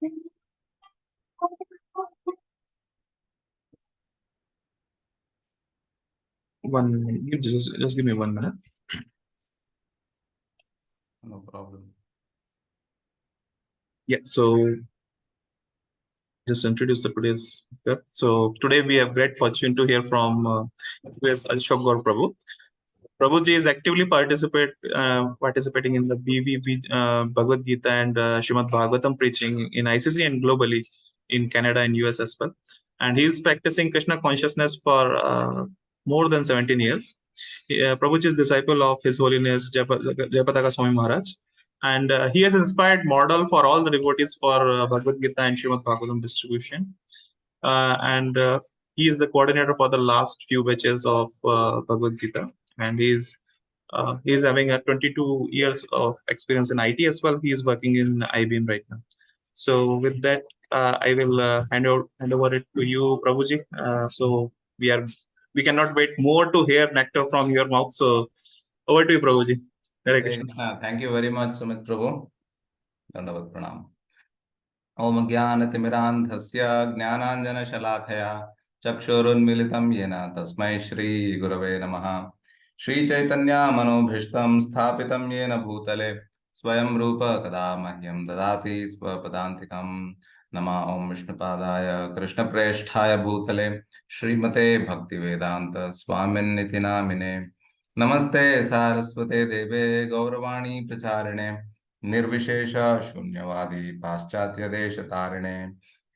Just give me 1 minute. No problem. Yeah, so just introduce the today's speaker. So today we have great fortune to hear from Ashok Gaur Prabhu. Prabhuji is actively participating in the BVB Bhagavad Gita and Srimad Bhagavatam preaching in ICC and globally in Canada and US as well. And he is practicing Krishna consciousness for more than 17 years. Prabhuji is disciple of His Holiness Jayapataka Swami Maharaj. And he has inspired model for all the devotees for Bhagavad Gita and Srimad Bhagavatam distribution. And he is the coordinator for the last few batches of Bhagavad Gita. And he's having a 22 years of experience in IT as well. He is working in IBM right now. So with that, I will hand over it to you, Prabhuji. So we cannot wait more to hear nectar from your mouth. So over to you, Prabhuji. Hare Krishna. Thank you very much, Sumit Prabhu. Dandavat pranam. Om Jnanatimirandhasya Jnananjana Chakshurunmilitam Yena Tasmai Shri Gurave Namaha. Shri Chaitanya Manobhishtam Sthapitam Yena Bhutale Swayam Rupa Kada Mahyam Dadati Swapadantikam. Nama Om Vishnupadaya Krishna Preshthaya Bhutale Srimate Bhaktivedanta Swamin Nitinamine. Namaste Saraswate Deve Gauravani Pracharine निर्विशेष शून्यवादी पाश्चात्य देश तारिणे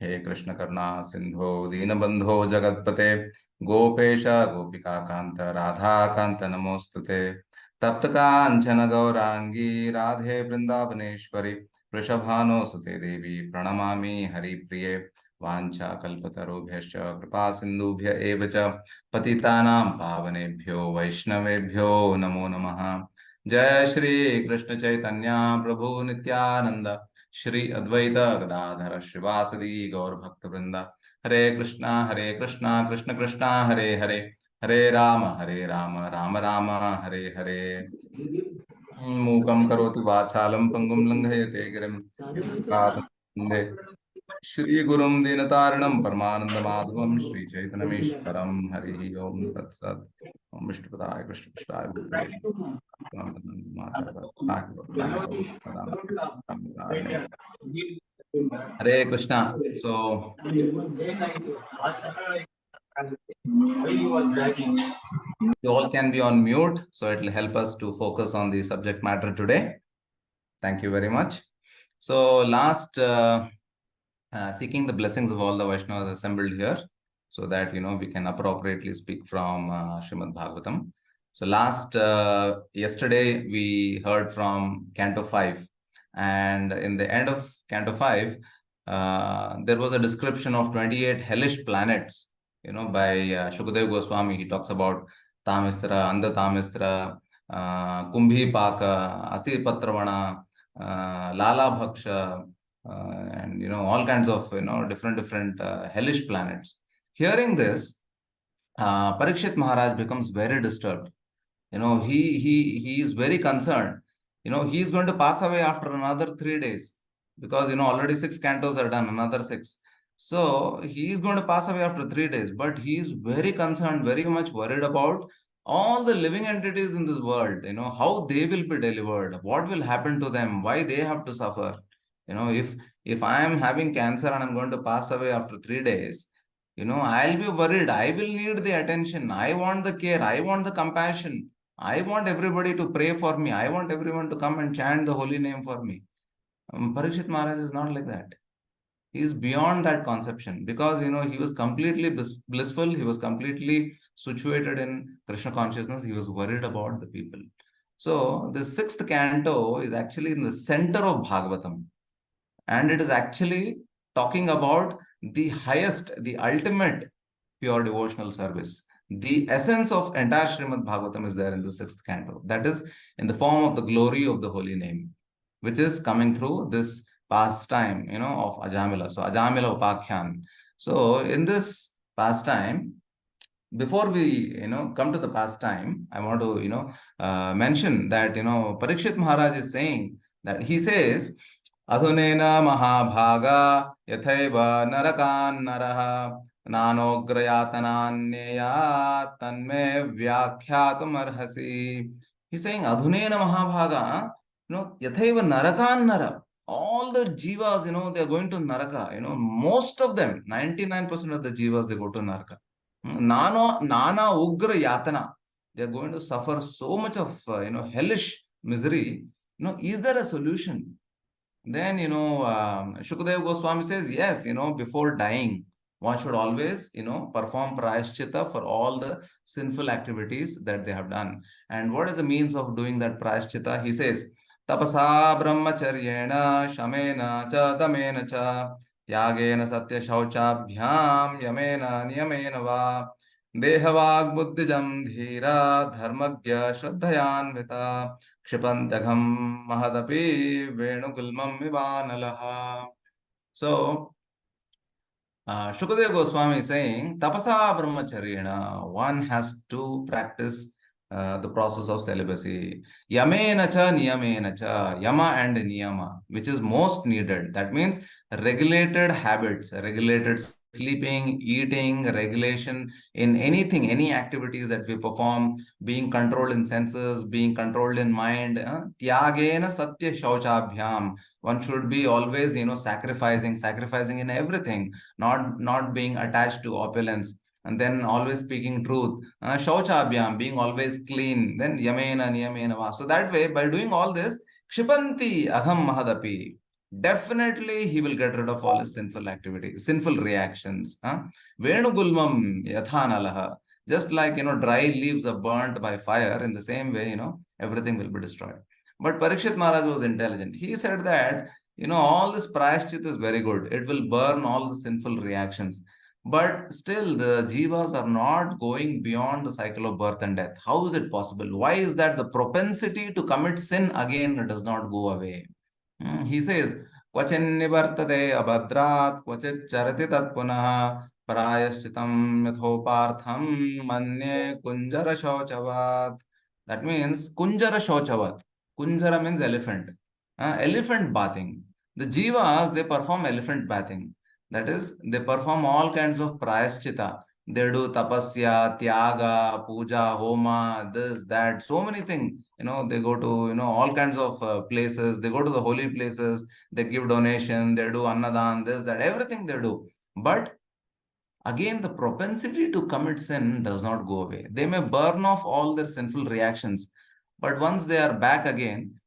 हे कृष्ण करुणा सिंधो दीनबंधो जगत्पते गोपेश गोपिका कांत राधा कांत नमोस्तुते तप्त कांचन गौरांगी राधे वृंदावनेश्वरी वृषभानुसुते देवी प्रणमामि हरिप्रिये वाञ्छा कल्पतरुभ्यश्च कृपा सिन्धुभ्य एव च पतितानां पावनेभ्यो वैष्णवेभ्यो नमो नमः। जय श्री कृष्ण चैतन्य प्रभु नित्यानंद श्री अद्वैत गदाधर श्रीवासदि गौर भक्त वृंद हरे कृष्णा कृष्ण कृष्णा हरे हरे हरे राम राम राम हरे हरे। मूकं करोति वाचालं पंगुं लंघयते गिरिं वन्दे श्री गुरुं दीनतारिणं परमानंदमाधवं श्री चैतन्यमीश्वरं हरि ओम तत्सत्। ओम विष्णुपदाय कृष्णपृष्ठाय भूतले Hare Krishna. So you all can be on mute, so it will help us to focus on the subject matter today. Thank you very much. So last seeking the blessings of all the Vaishnavas assembled here, so that we can appropriately speak from Srimad Bhagavatam. So last yesterday we heard from Canto 5, and in the end of Canto 5 there was a description of 28 hellish planets by Shukadev Goswami. He talks about Tamisra, Andha Tamisra, Kumbhi Paka, Asir Patravana, Lala Bhaksha, and all kinds of different hellish planets. Hearing this, Parikshit Maharaj becomes very disturbed. He is very concerned. He is going to pass away after another 3 days, because already 6 cantos are done, another 6. So he is going to pass away after 3 days, but he is very concerned, very much worried about all the living entities in this world, how they will be delivered, what will happen to them, why they have to suffer. If I am having cancer and I'm going to pass away after 3 days, I'll be worried. I will need the attention. I want the care. I want the compassion. I want everybody to pray for me. I want everyone to come and chant the holy name for me. Parikshit Maharaj is not like that. He is beyond that conception, because he was completely blissful. He was completely situated in Krishna consciousness. He was worried about the people. So the 6th canto is actually in the center of Bhagavatam, and it is actually talking about the highest, the ultimate pure devotional service. The essence of entire Srimad Bhagavatam is there in the 6th canto. That is in the form of the glory of the holy name, which is coming through this pastime, of Ajamila. So Ajamila Upakhyan. So in this pastime, before we, come to the pastime, I want to, mention that, Parikshit Maharaj is saying that he says, अधुनेन महाभागा यथैव नरकान्नरः नानोग्रयातनान्यया तन्मे व्याख्यातुमर्हसि. He's saying adhunena mahabhaga, yathaiva narakannara. All the jivas, they are going to naraka. Most of them, 99% of the jivas, they go to naraka. Nana ugra yatana. They are going to suffer so much of hellish misery. Is there a solution? Then, Shukadeva Goswami says, yes, before dying, one should always, perform prayashchitta for all the sinful activities that they have done. And what is the means of doing that prayashchitta? He says, tapasa brahmacharyena shamena cha damena cha tyagena satya shauchabhyam yamena niyamena va dehavag buddhijam dhira dharmagya shraddhayanvita क्षिपन्त्यघं महदपि वेणुगुल्मं विवानलः. So, Shukadeva Goswami is saying, tapasa brahmacharyena, one has to practice the process of celibacy. Yamena cha niyamena cha, yama and niyama, which is most needed. That means regulated habits, regulated sleeping, eating, regulation in anything, any activities that we perform, being controlled in senses, being controlled in mind. Tyagena satya shauchabhyam. One should be always, sacrificing in everything, not being attached to opulence, and then always speaking truth. Shauchabhyam, being always clean. Then yamena niyamena va. So that way, by doing all this, kshipanti agham mahadapi. Definitely he will get rid of all his sinful activities, sinful reactions. Venugulmam yathanalaha. Just like, dry leaves are burnt by fire, in the same way, everything will be destroyed. But Parikshit Maharaj was intelligent. He said that, all this prayashchit is very good. It will burn all the sinful reactions. But still, the jivas are not going beyond the cycle of birth and death. How is it possible? Why is that the propensity to commit sin again does not go away? He says, Kvachin nivartate abhadrat, kvachit charati tat punah, prayashchitam yathopartham manye kunjara shochavat. That means kunjara shochavat. Kunjara means elephant. Elephant bathing. The jivas, they perform elephant bathing. That is, they perform all kinds of prayashchita. They do tapasya, tyaga, puja, homa, this, that, so many things. They go to, all kinds of places. They go to the holy places. They give donation. They do annadan, this, that, everything they do. But again, the propensity to commit sin does not go away. They may burn off all their sinful reactions, but once they are back again,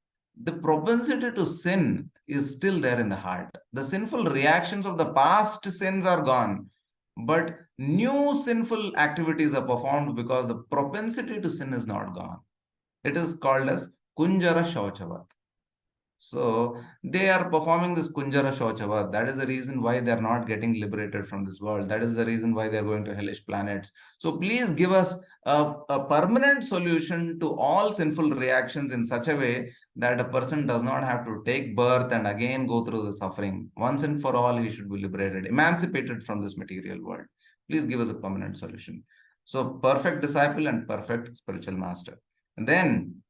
the propensity to sin is still there in the heart. The sinful reactions of the past sins are gone, but new sinful activities are performed because the propensity to sin is not gone. It is called as Kunjara Shauchavat. So they are performing this Kunjara Shochava. That is the reason why they are not getting liberated from this world. That is the reason why they are going to hellish planets. So please give us a permanent solution to all sinful reactions in such a way that a person does not have to take birth and again go through the suffering. Once and for all, he should be liberated, emancipated from this material world. Please give us a permanent solution. So perfect disciple and perfect spiritual master. And then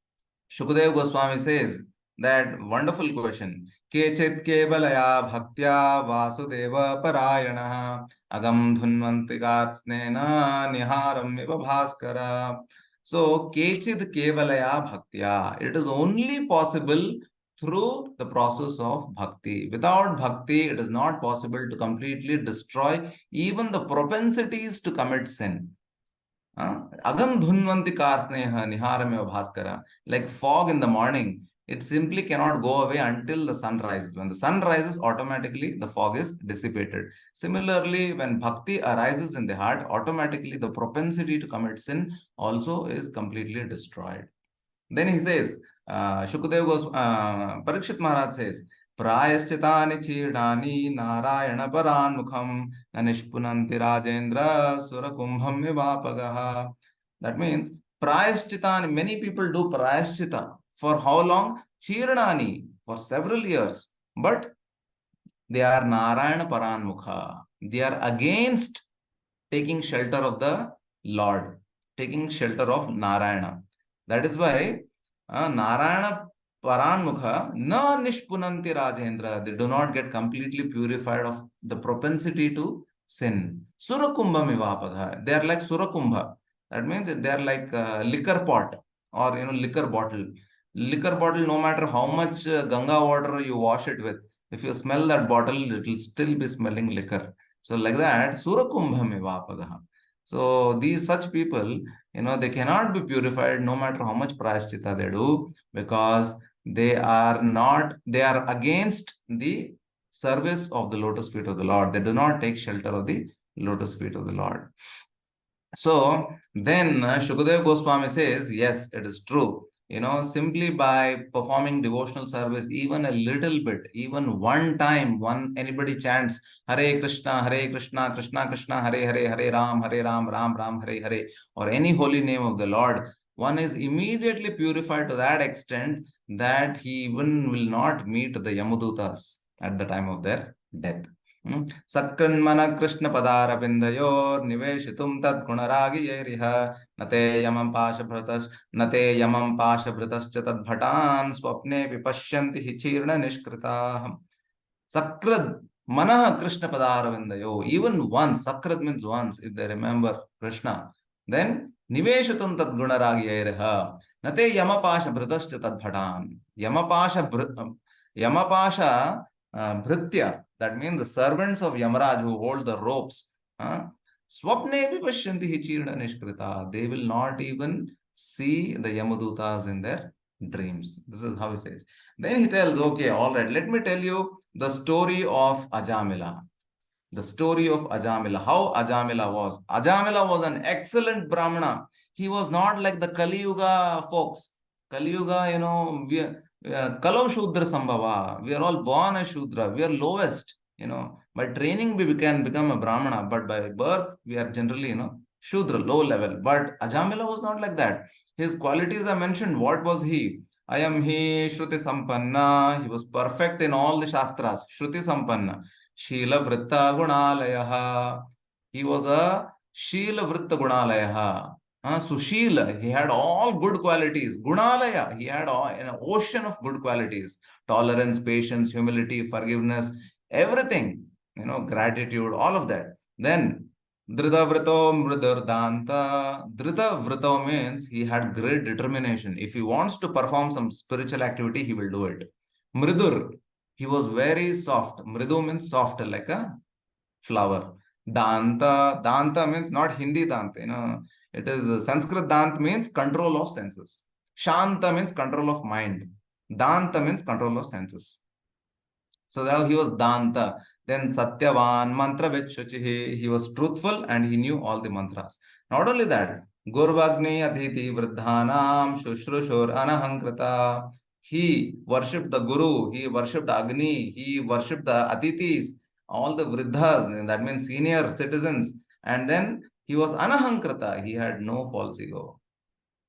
Shukadeva Goswami says, that wonderful question. Kechit kevalaya bhaktya vasudeva parayana agam dhunvantigatsnena niharam iva bhaskara. So, kechit kevalaya bhaktya. It is only possible through the process of bhakti. Without bhakti, it is not possible to completely destroy even the propensities to commit sin. Agam dhunvanti karsneha niharameva bhaskara. Like fog in the morning, it simply cannot go away until the sun rises. When the sun rises, automatically the fog is dissipated. Similarly, when bhakti arises in the heart, automatically the propensity to commit sin also is completely destroyed. Then he says, Shukadeva Parikshit Maharaj says, Prayaschitani chidani narayana paranmukham nanishpunanti rajendra surakumbham vivapagaha. That means prayaschitani, many people do prayaschita. For how long? Chirnani, for several years. But they are Narayana Paranmukha. They are against taking shelter of the Lord, taking shelter of Narayana. That is why Narayana Paranmukha na nishpunanti Rajendra. They do not get completely purified of the propensity to sin. Surakumbha mivapagha. They are like Surakumbha. That means they are like liquor pot or liquor bottle. Liquor bottle, no matter how much Ganga water you wash it with, if you smell that bottle, it will still be smelling liquor. So like that, Surakumbha mivapagha. So these such people, they cannot be purified no matter how much prayaschitta they do, because they are against the service of the lotus feet of the Lord. They do not take shelter of the lotus feet of the Lord. So then Shukadeva Goswami says, yes, it is true. Simply by performing devotional service, even a little bit, even one time, anybody chants Hare Krishna, Krishna Krishna, Hare Hare, Hare Ram, Ram Ram, Hare Hare, or any holy name of the Lord, one is immediately purified to that extent that he even will not meet the Yamudutas at the time of their death. Sakranmana Krishna Padara Bindayor Niveshitum Tad Gunaragiyeriha Nate Yamam Pasha Bhratascha Tad Bhatan Swapne Vipashyanti Hichirna Nishkrita. Sakrad Mana Krishna Padara Bindayo. Even once, Sakrad means once, if they remember Krishna, then Niveshitum Tad Gunaragiyeriha Nate Yamapasha Bhratascha Tad Bhatan. Yamapasha Bhritya, that means the servants of Yamaraj who hold the ropes. Swapne vipashyanti hichirna nishkrita. They will not even see the Yamadutas in their dreams. This is how he says. Then he tells, okay, all right, let me tell you the story of Ajamila. The story of Ajamila, how Ajamila was. Ajamila was an excellent Brahmana. He was not like the Kali Yuga folks. Kali Yuga, Kalau Shudra Sambhava. We are all born as Shudra. We are lowest. By training we can become a Brahmana, but by birth we are generally, Shudra, low level. But Ajamila was not like that. His qualities are mentioned. What was he? I am he Shruti Sampanna. He was perfect in all the Shastras. Shruti Sampanna. Sheela Vritta Gunalayaha. He was a Sheela Vritta Gunalayaha. Sushila, he had all good qualities. Gunalaya, he had an ocean of good qualities. Tolerance, patience, humility, forgiveness, everything. Gratitude, all of that. Then, Drita Vrito Mridurdanta. Drita Vrito means he had great determination. If he wants to perform some spiritual activity, he will do it. Mridur, he was very soft. Mridu means soft, like a flower. Danta means not Hindi Danta. It is Sanskrit Dant means control of senses. Shanta means control of mind. Danta means control of senses. So now he was Danta. Then Satyavan, Mantra Vichuchihi. He was truthful and he knew all the mantras. Not only that, Gurvagni Adhiti Vridhanam Shushrushur Anahankrita. He worshipped the Guru, he worshipped Agni, he worshipped the Atitis, all the Vriddhas, that means senior citizens. And then he was Anahankrita, he had no false ego.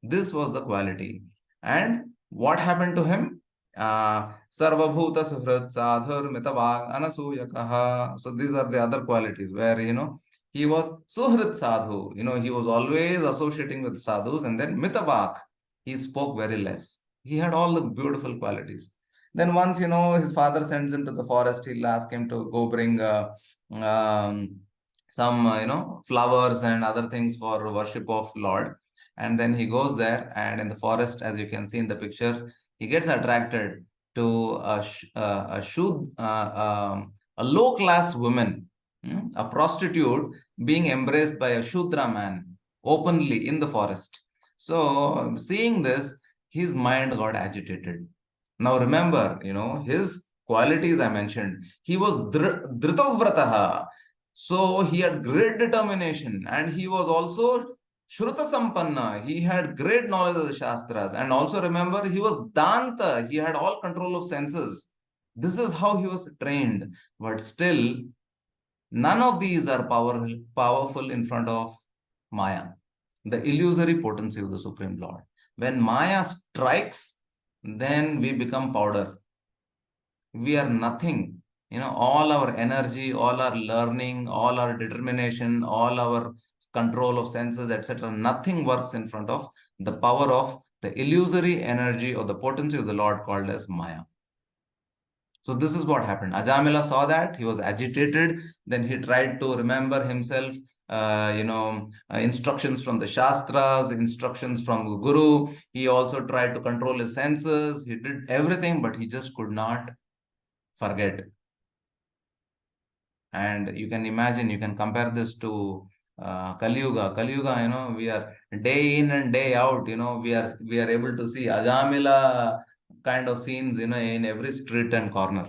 This was the quality. And what happened to him? Sarvabhuta Suhrat Sadhur Mitavag Anasuyakaha. So these are the other qualities where, he was Suhrit Sadhu. He was always associating with sadhus. And then Mitavak, he spoke very less. He had all the beautiful qualities. Then once, his father sends him to the forest, he'll ask him to go bring some, flowers and other things for worship of Lord. And then he goes there, and in the forest, as you can see in the picture, he gets attracted to a low-class woman, a prostitute being embraced by a Shudra man openly in the forest. So seeing this, his mind got agitated. Now remember, his qualities I mentioned. He was Dhritavrataha. So he had great determination, and he was also Shruta Sampanna. He had great knowledge of the Shastras. And also remember, he was Danta. He had all control of senses. This is how he was trained. But still, none of these are powerful in front of Maya, the illusory potency of the Supreme Lord. When Maya strikes, then we become powder. We are nothing. All our energy, all our learning, all our determination, all our control of senses, etc. Nothing works in front of the power of the illusory energy or the potency of the Lord called as Maya. So this is what happened. Ajamila saw that, he was agitated, then he tried to remember himself, instructions from the Shastras, instructions from the Guru. He also tried to control his senses. He did everything, but he just could not forget. And you can imagine, you can compare this to Kali Yuga. Kali Yuga, we are day in and day out, we are able to see Ajamila kind of scenes, in every street and corner.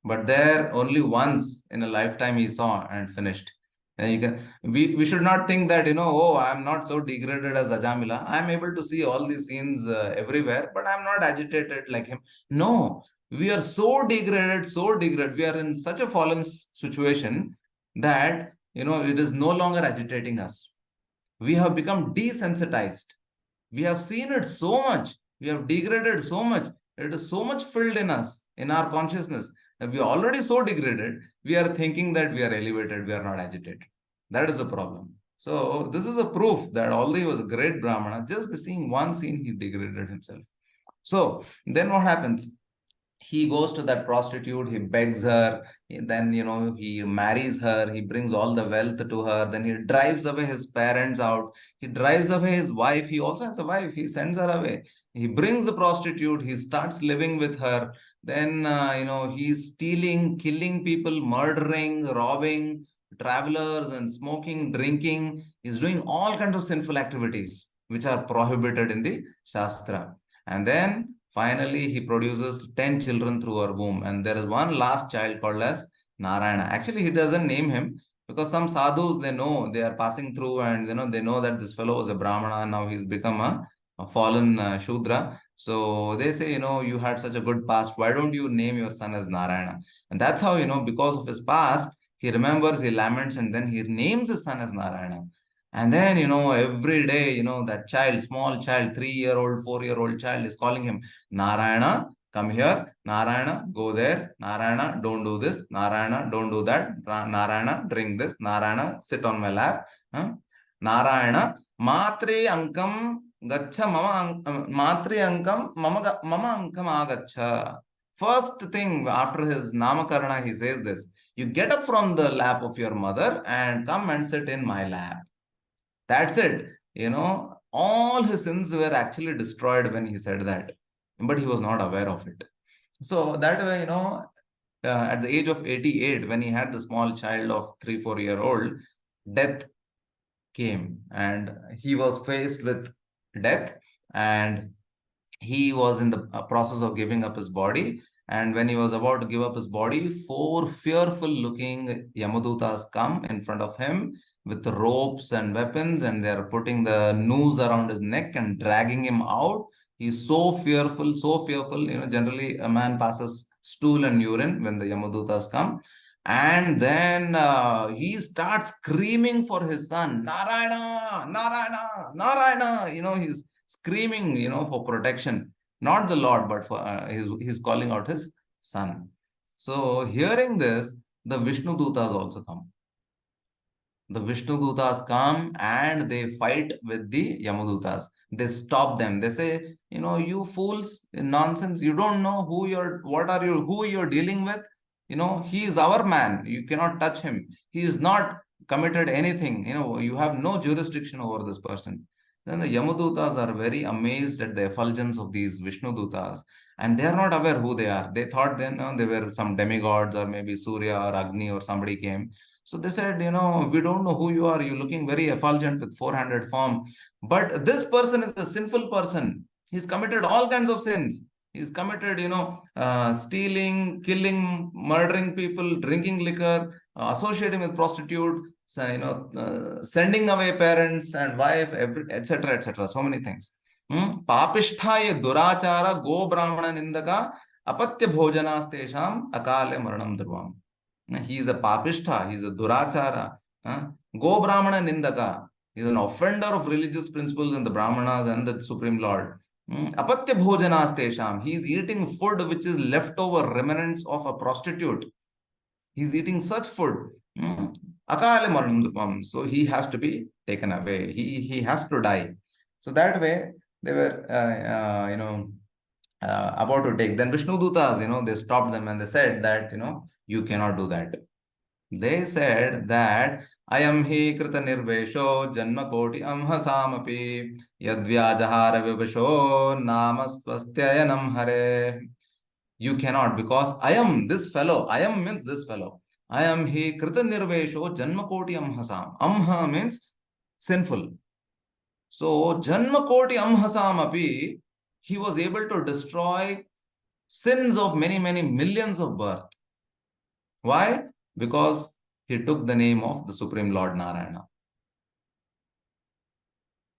But there, only once in a lifetime he saw and finished. And we should not think that, oh, I'm not so degraded as Ajamila. I'm able to see all these scenes everywhere, but I'm not agitated like him. No, we are so degraded. We are in such a fallen situation that, it is no longer agitating us. We have become desensitized. We have seen it so much. We have degraded so much. It is so much filled in us, in our consciousness. We are already so degraded. We are thinking that we are elevated. We are not agitated. That is the problem. So this is a proof that although he was a great Brahmana, just by seeing one scene, he degraded himself. So then what happens? He goes to that prostitute, he begs her, then he marries her, he brings all the wealth to her, then he drives away his parents out, he drives away his wife, he also has a wife, he sends her away, he brings the prostitute, he starts living with her, then he's stealing, killing people, murdering, robbing travelers, and smoking, drinking. He's doing all kinds of sinful activities which are prohibited in the Shastra. And then finally, he produces 10 children through her womb. And there is one last child called as Narayana. Actually, he doesn't name him because some sadhus, they know, they are passing through, and they know that this fellow was a Brahmana and now he's become a fallen Shudra. So they say, you had such a good past. Why don't you name your son as Narayana? And that's how, because of his past, he remembers, he laments, and then he names his son as Narayana. And then, every day, that child, small child, 3-year-old, 4-year-old child is calling him, Narayana, come here. Narayana, go there. Narayana, don't do this. Narayana, don't do that. Narayana, drink this. Narayana, sit on my lap. Narayana, matri ankam gacha matri ankam mama ankam agacha. First thing after his namakarana, he says this, you get up from the lap of your mother and come and sit in my lap. That's it. All his sins were actually destroyed when he said that, but he was not aware of it. So that way, at the age of 88, when he had the small child of 3-4-year-old, death came and he was faced with death, and he was in the process of giving up his body. And when he was about to give up his body, 4 fearful looking Yamadutas come in front of him with ropes and weapons, and they are putting the noose around his neck and dragging him out. He's so fearful, so fearful. Generally a man passes stool and urine when the Yamadutas come. And then he starts screaming for his son, Narayana, Narayana, Narayana. He's screaming, for protection. Not the Lord, but for he's calling out his son. So hearing this, the Vishnu Dutas also come. The Vishnu Dutas come and they fight with the Yamadutas. They stop them. They say, you fools, nonsense. You don't know who you're dealing with. He is our man. You cannot touch him. He is not committed anything. You have no jurisdiction over this person. Then the Yamadutas are very amazed at the effulgence of these Vishnu Dutas, and they are not aware who they are. They thought they were some demigods, or maybe Surya or Agni or somebody came. So they said, we don't know who you are. You're looking very effulgent with 400 form. But this person is a sinful person. He's committed all kinds of sins. He's committed, stealing, killing, murdering people, drinking liquor, associating with prostitute, sending away parents and wife, etc., etc. So many things. Papishtha durachara go brahmana nindaka apatya bhojanastesham akale maranam dhruvam. He is a papishtha, he is a durachara. Go brahmana nindaka. He is an offender of religious principles and the brahmanas and the Supreme Lord. Apatya bhojanastesham. He is eating food which is leftover remnants of a prostitute. He is eating such food. Akale maranam. So he has to be taken away. He has to die. So that way, they were, about to take. Then Vishnu Dutas, they stopped them and they said that, you cannot do that. They said that Ayam hi krita nirvesho janma koti amhasamapi yadvyajahara vivasho namasvastyayanam hare. You cannot, because Ayam, this fellow, Ayam means this fellow. Ayam hi krita nirvesho janma koti amhasam. Amha means sinful. So janma koti amhasamapi, he was able to destroy sins of many, many millions of birth. Why? Because he took the name of the Supreme Lord Narayana.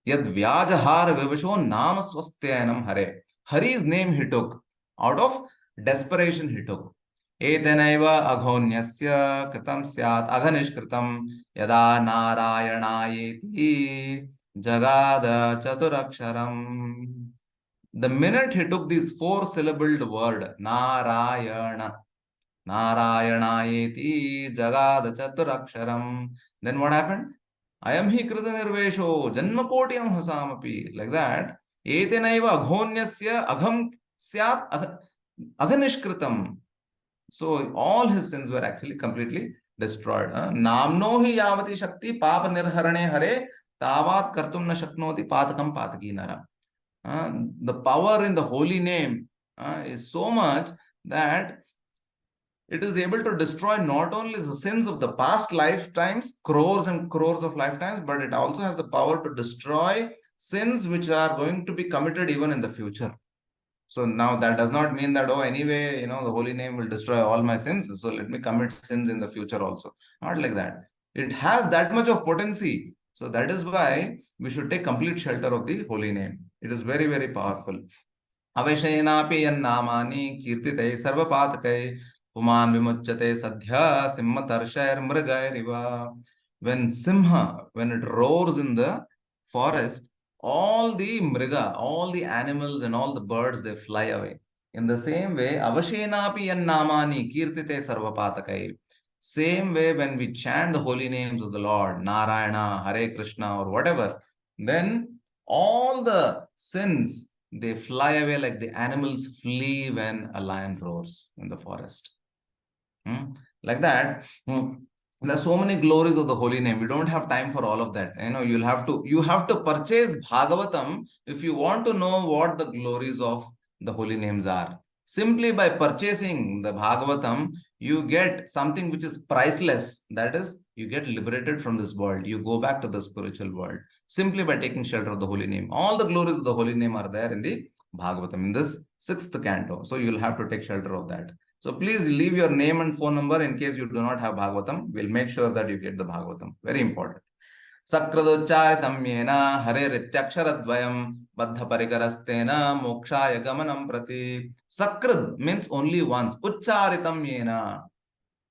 Yad vyajahara vivasho nama swastyanam hare. Hari's name he took. Out of desperation he took. Etanaiva aghonyasya kritam syat aghanishkritam yada narayanayeti jagada chaturaksharam. The minute he took this four-syllabled word, Narayana, Narayanayeti jagada chaturaksharam, then what happened? Ayam hi krita nirvesho janmakotiyam hasamapi. Like that. Etenaiva aghonyasya agham syat aghanishkritam. So all his sins were actually completely destroyed. Namno hi yavati shakti papa nirharane hare tavat kartum na shaknoti patakam pataki nara. The power in the holy name is so much that it is able to destroy not only the sins of the past lifetimes, crores and crores of lifetimes, but it also has the power to destroy sins which are going to be committed even in the future. So now that does not mean that, anyway, the holy name will destroy all my sins, so let me commit sins in the future also. Not like that. It has that much of potency. So that is why we should take complete shelter of the holy name. It is very, very powerful. Aveshenapi yannamani kirtitei sarvapatakai puman vimuchyate sadhya simhatarshair mrigairiva. When Simha, when it roars in the forest, all the mriga, all the animals and all the birds, they fly away. In the same way, avashenapi yannamani kirtite sarvapatakai. Same way, when we chant the holy names of the Lord, Narayana, Hare Krishna, or whatever, then all the sins, they fly away like the animals flee when a lion roars in the forest. Like that. There's so many glories of the holy name. We don't have time for all of that. You have to purchase Bhagavatam if you want to know what the glories of the holy names are. Simply by purchasing the Bhagavatam, you get something which is priceless. That is, you get liberated from this world. You go back to the spiritual world simply by taking shelter of the holy name. All the glories of the holy name are there in the Bhagavatam, in this 6th canto. So you'll have to take shelter of that. So please leave your name and phone number in case you do not have Bhagavatam. We'll make sure that you get the Bhagavatam. Very important. Sakraducharitam yena hare-rityakshara-dvayam baddha-parikarastena mokshaya gamanam prati. Sakrad means only once. Ucharitam yena.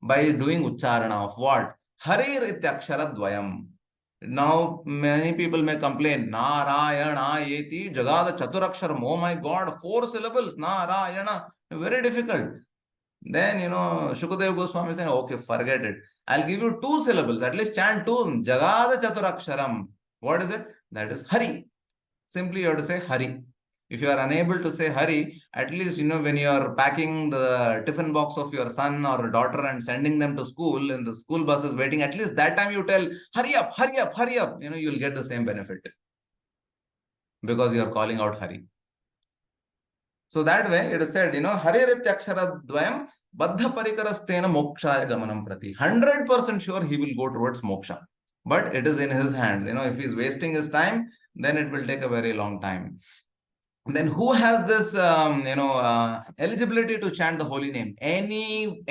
By doing ucharana of what? Hare-rityakshara-dvayam. Now, many people may complain, Narayana yeti jagada chaturaksharam. Oh my God, 4 syllables, Narayana. Very difficult. Then, Shukadev Goswami saying, okay, forget it. I'll give you 2 syllables. At least chant 2. Jagada Chaturaksharam. What is it? That is Hari. Simply you have to say Hari. If you are unable to say Hari, at least, when you are packing the tiffin box of your son or daughter and sending them to school and the school bus is waiting, at least that time you tell, hurry up, hurry up, hurry up. You'll get the same benefit because you are calling out Hari. So that way it is said, Harirityaksara dvayam baddha parikarastena mokshaya gamanam prati. 100% sure he will go towards moksha. But it is in his hands. If he is wasting his time, then it will take a very long time. Then who has this, eligibility to chant the holy name? Any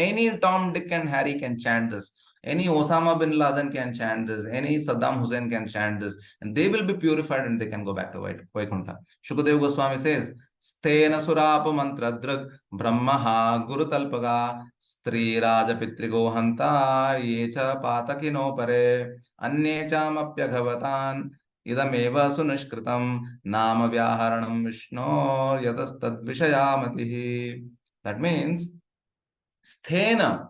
Tom, Dick and Harry can chant this. Any Osama bin Laden can chant this. Any Saddam Hussein can chant this. And they will be purified and they can go back to Vaikuntha. Shukadev Goswami says, Sthena surapa mantra drag brahmaha guru talpaga stri raja pitrigo hanta yecha patakino pare anyecham apyaghavatan idameva sunishkritam nama vyaharanam vishno yatastad vishayamatihi. That means Sthena,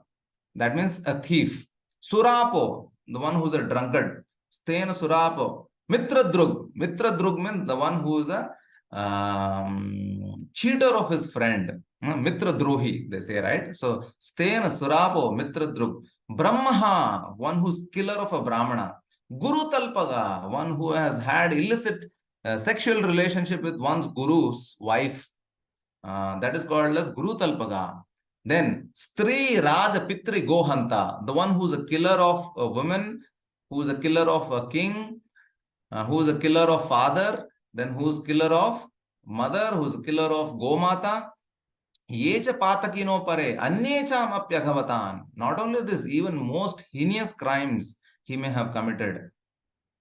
that means a thief. Surapo, the one who is a drunkard. Sthena Surapo. Mitra Drug means the one who is a cheater of his friend, mitra drohi, they say, right? So stena surapo mitra drug, brahmaha, one who's killer of a brahmana, guru talpaga, one who has had illicit sexual relationship with one's guru's wife, that is called as guru talpaga. Then stri raja pitri gohanta, the one who's a killer of a woman, who's a killer of a king, who's a killer of father, then who's killer of mother, who's a killer of gomata. Ye cha patakino pare, anye cham apyaghavatan. Not only this, even most heinous crimes he may have committed.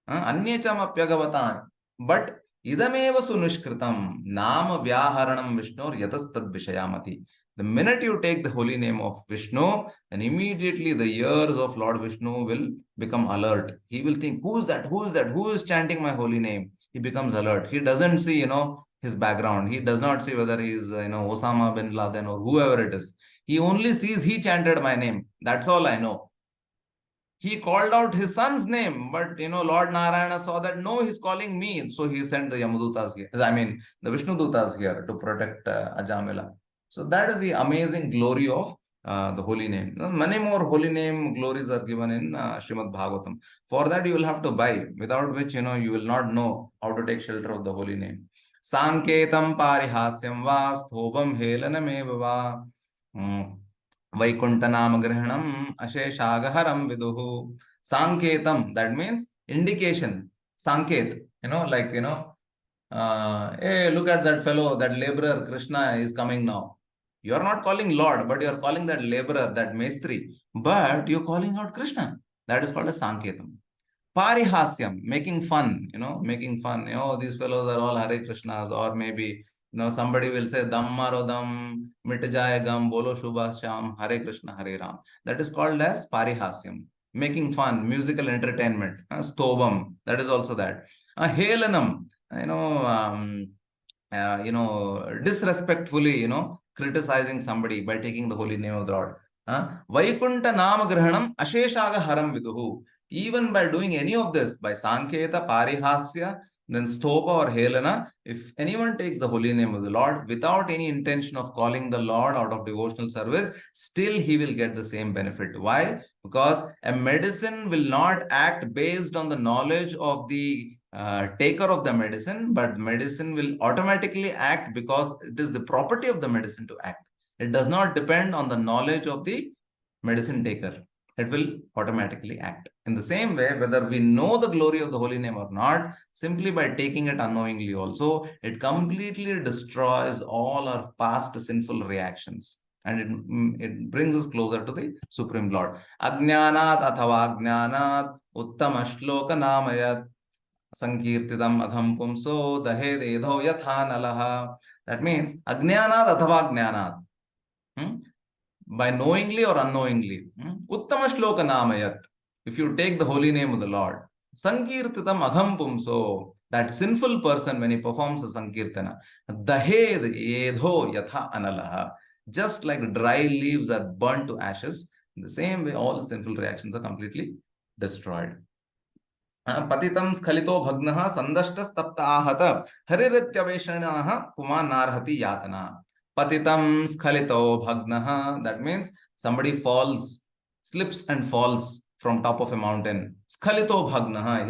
Anye cham apyaghavatan. But idameva sunushkritam nama vyaharanam Vishnur yatastad vishayamati. The minute you take the holy name of Vishnu, and immediately the ears of Lord Vishnu will become alert. He will think, who is that? Who is that? Who is chanting my holy name? He becomes alert. He doesn't see, his background. He does not see whether he is, Osama bin Laden or whoever it is. He only sees he chanted my name. That's all I know. He called out his son's name, but Lord Narayana saw that no, he's calling me. So he sent the Yamadutas here. I mean, the Vishnu Dutas here to protect Ajamila. So that is the amazing glory of the holy name. Many more holy name glories are given in Srimad Bhagavatam. For that, you will have to buy, without which, you will not know how to take shelter of the holy name. Sanketam parihasyam va sthobam helanam va. Vaikuntanam Grihanam Asheshagaharam Viduhu. Sanketam, that means indication. Sanket, hey, look at that fellow, that laborer, Krishna is coming now. You are not calling Lord, but you are calling that laborer, that Mestri, but you are calling out Krishna. That is called a Sanketam. Parihasyam, making fun, these fellows are all Hare Krishnas, or maybe somebody will say Dhammaro Dham, Mit Jaye Gam, Bolo Shubha Sham, Hare Krishna, Hare Ram. That is called as Parihasyam, making fun, musical entertainment. Stobam, that is also that. Helanam, disrespectfully, criticizing somebody by taking the holy name of the Lord. Vaikunta Namagrahanam Asheshaga Haram Viduhu. Even by doing any of this, by Sanketa, Parihasya, then Stopa or Helena, if anyone takes the holy name of the Lord without any intention of calling the Lord out of devotional service, still he will get the same benefit. Why? Because a medicine will not act based on the knowledge of the taker of the medicine, but medicine will automatically act because it is the property of the medicine to act. It does not depend on the knowledge of the medicine taker. It will automatically act. In the same way, whether we know the glory of the holy name or not, simply by taking it unknowingly also, it completely destroys all our past sinful reactions. And it brings us closer to the Supreme Lord. Ajnanat athava ajnanat uttama shloka namayat sankirtidam agham pumso dahe dedho yatha nalaha. That means ajnanat athava ajnanat. By knowingly or unknowingly. Uttama shloka namayat. If you take the holy name of the Lord, sankirtitam agham pumso, that sinful person, when he performs a sankirtana, dahed edho yatha analaha, just like dry leaves are burnt to ashes, in the same way all sinful reactions are completely destroyed. Patitam skhalito bhagnaha sandashta stapta ahata harirityaveshanaha pumanarhati yatana. Patitam skhalito bhagnaha, that means somebody falls, slips and falls from top of a mountain. Skhalito bhagnaha,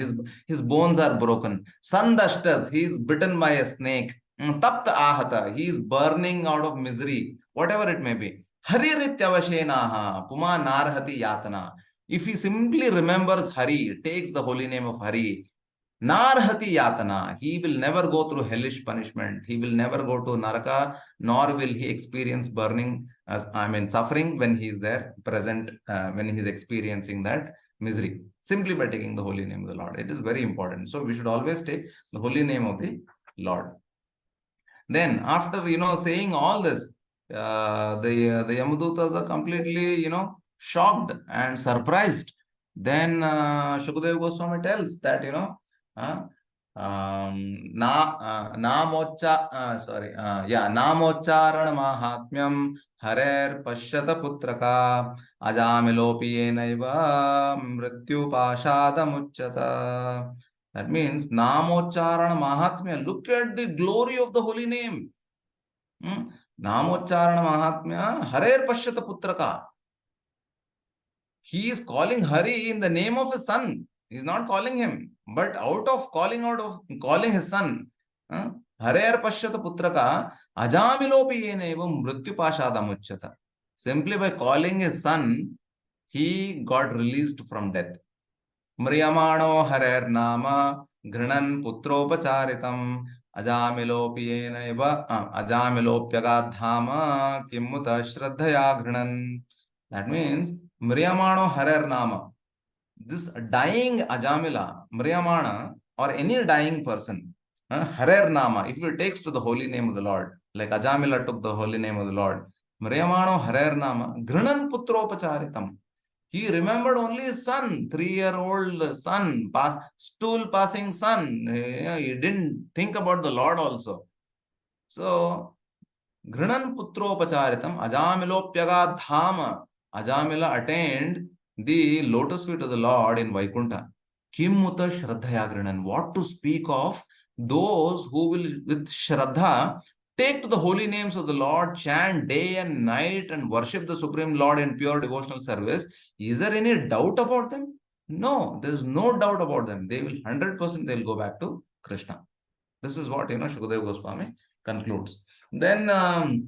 his bones are broken. Sandashtas, he is bitten by a snake. Tapta ahata, he is burning out of misery, whatever it may be. Harirityaveshanaha pumanarhati yatana. If he simply remembers Hari, takes the holy name of Hari, Narhati Yatana, he will never go through hellish punishment. He will never go to Naraka, nor will he experience suffering when he is there, present, when he is experiencing that misery, simply by taking the holy name of the Lord. It is very important. So we should always take the holy name of the Lord. Then, after, saying all this, the Yamadutas are completely, shocked and surprised. Then Shukadeva Goswami tells that, Namocharan Mahatmyam Harer Pashyata Putraka Ajamilopi Yenaiva Mrityu Pashada Muchata. That means Namocharana Mahatmya. Look at the glory of the holy name. Namocharana Mahatmya Harer Pashyata Putraka. He is calling Hari in the name of his son. He is not calling him, but out of calling his son. Harer Pashyata Putraka Ajamilopi Yenevam Mrityupashadamuchyata. Simply by calling his son, he got released from death. Mriyamano Harer Nama Grinan Putropacharitam Ajamilopi Yeneva Ajamilopyagadhama Kimuta Shraddhaya Grinan. That means Mriyamano Harer Nama. This dying Ajamila, Mriyamana, or any dying person, Harer Nama, if it takes to the holy name of the Lord, like Ajamila took the holy name of the Lord, Mriyamano Harer Nama, Grinan Putropacharitam. He remembered only his son, 3-year-old son, stool passing son. He didn't think about the Lord also. So, Grinan Putropacharitam, Ajamilopyaga Dhama. Ajamila attained the lotus feet of the Lord in Vaikuntha. Kimuta Shraddhaya Grinan. What to speak of those who will, with Shraddha, take to the holy names of the Lord, chant day and night, and worship the Supreme Lord in pure devotional service. Is there any doubt about them? No, there is no doubt about them. They will 100% they'll go back to Krishna. This is what Shukadeva Goswami concludes. Then the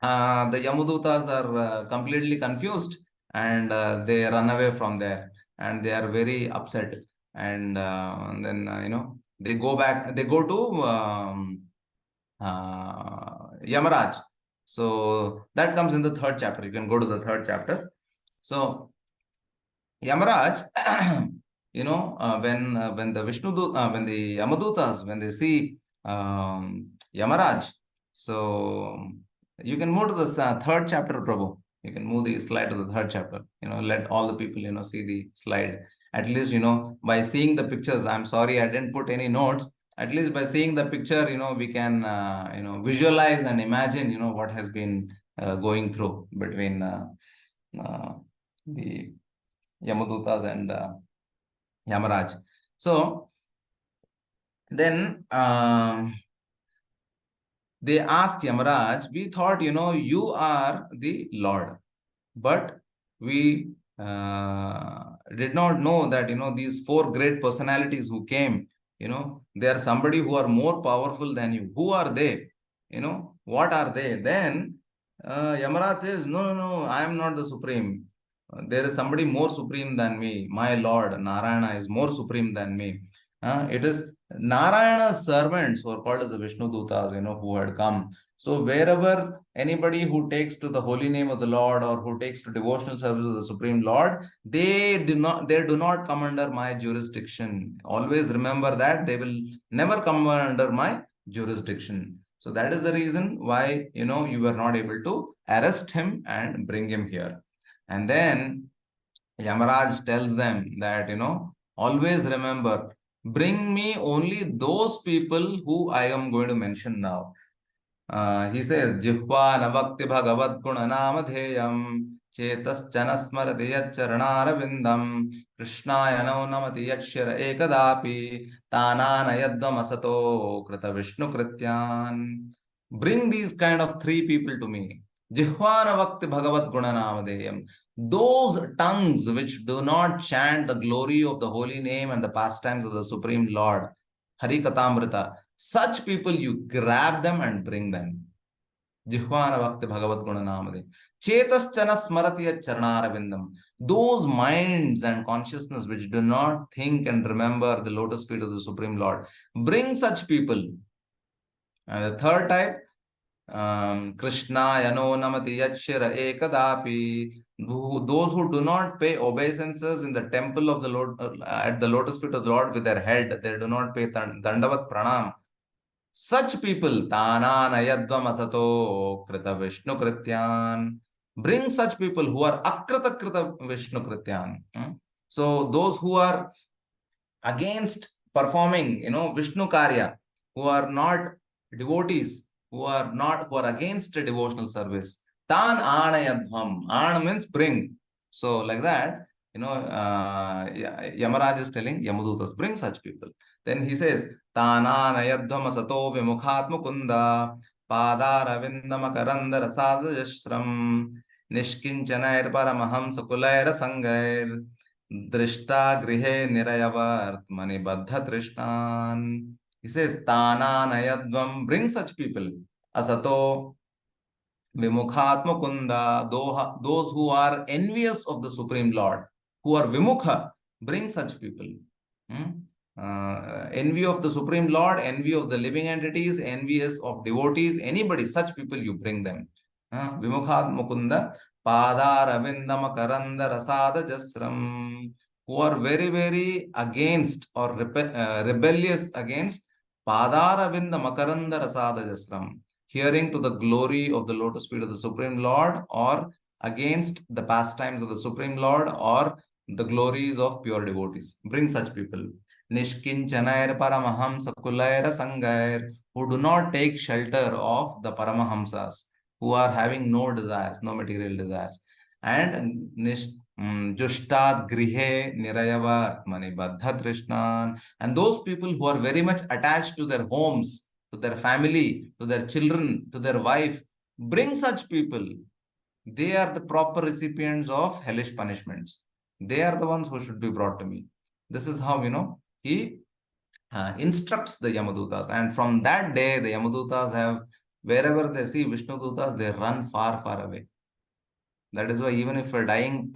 Yamudutas are completely confused, and they run away from there, and they are very upset. And then they go back. They go to Yamaraj. So that comes in the 3rd chapter. You can go to the 3rd chapter. So Yamaraj, when the when the Yamadutas, when they see Yamaraj, so you can move to the 3rd chapter, Prabhu. You can move the slide to the 3rd chapter. Let all the people see the slide. At least by seeing the pictures. I'm sorry I didn't put any notes. At least by seeing the picture, we can visualize and imagine what has been going through between the Yamadutas and Yamaraj. So then they asked Yamaraj, we thought, you are the Lord, but we did not know that, these 4 great personalities who came, they are somebody who are more powerful than you. Who are they? What are they? Then Yamaraj says, no, I am not the supreme. There is somebody more supreme than me. My Lord, Narayana, is more supreme than me. It is Narayana's servants who are called as the Vishnu Dutas, who had come. So wherever anybody who takes to the holy name of the Lord, or who takes to devotional service of the Supreme Lord, they do not come under my jurisdiction. Always remember that they will never come under my jurisdiction. So that is the reason why, you were not able to arrest him and bring him here. And then Yamaraj tells them that, always remember, bring me only those people who I am going to mention now. He says, Jihva navakti bhagavad guna namadheyam chetaschana smarati yaccharanarvindam krishnaya no namati yacshira ekadapi tanana yadvam asato krita vishnu krityan. Bring these kind of 3 people to me. Jihva navakti bhagavad guna namadheyam. Those tongues which do not chant the glory of the holy name and the pastimes of the Supreme Lord, Hari Katamrita, such people you grab them and bring them. Jihvana Bhakti Bhagavat Guna Namade. Chetaschana Smaratiya Charanarvindam. Those minds and consciousness which do not think and remember the lotus feet of the Supreme Lord. Bring such people. And the 3rd type, Krishna Yano Namati Yachira Ekadapi. Those who do not pay obeisances in the temple of the Lord, at the lotus feet of the Lord with their head, they do not pay Dandavat Pranam. Such people, Tanana Yadvam Asato Krita Vishnu Krityan. Bring such people who are Akrita Krita Vishnu Krityan. So those who are against performing, Vishnu Karya, who are not devotees, who are against devotional service. Tan Anayadvam. An means bring. So like that, Yamaraj is telling Yamadutas, bring such people. Then he says, Tananayadvam sato vimukhatmukunda Padaravindamakandara sadajashram Nishkinchanair paramaham sakulair sangair Drishta grihe nirayavartmani baddha trishnan. He says, Tananayadvam, bring such people. Asato Vimukhatmukunda, those who are envious of the Supreme Lord, who are Vimukha, bring such people. Envy of the Supreme Lord, envy of the living entities, envious of devotees, anybody, such people you bring them. Vimukhatmukunda, Padaravinda Makaranda Rasada Jasram, who are very, very against or rebellious against Padaravinda Makaranda Rasada Jasram, hearing to the glory of the lotus feet of the Supreme Lord, or against the pastimes of the Supreme Lord, or the glories of pure devotees. Bring such people. Nishkinchanair Paramahams Kulaira Sangair, who do not take shelter of the Paramahamsas, who are having no desires, no material desires. And Jushtad Grihe Nirayava Atmani Baddha Trishnan, and those people who are very much attached to their homes, to their family, to their children, to their wife, bring such people. They are the proper recipients of hellish punishments. They are the ones who should be brought to me. This is how, he instructs the Yamadutas. And from that day, the Yamadutas have, wherever they see Vishnu Dutas, they run far, far away. That is why even if a dying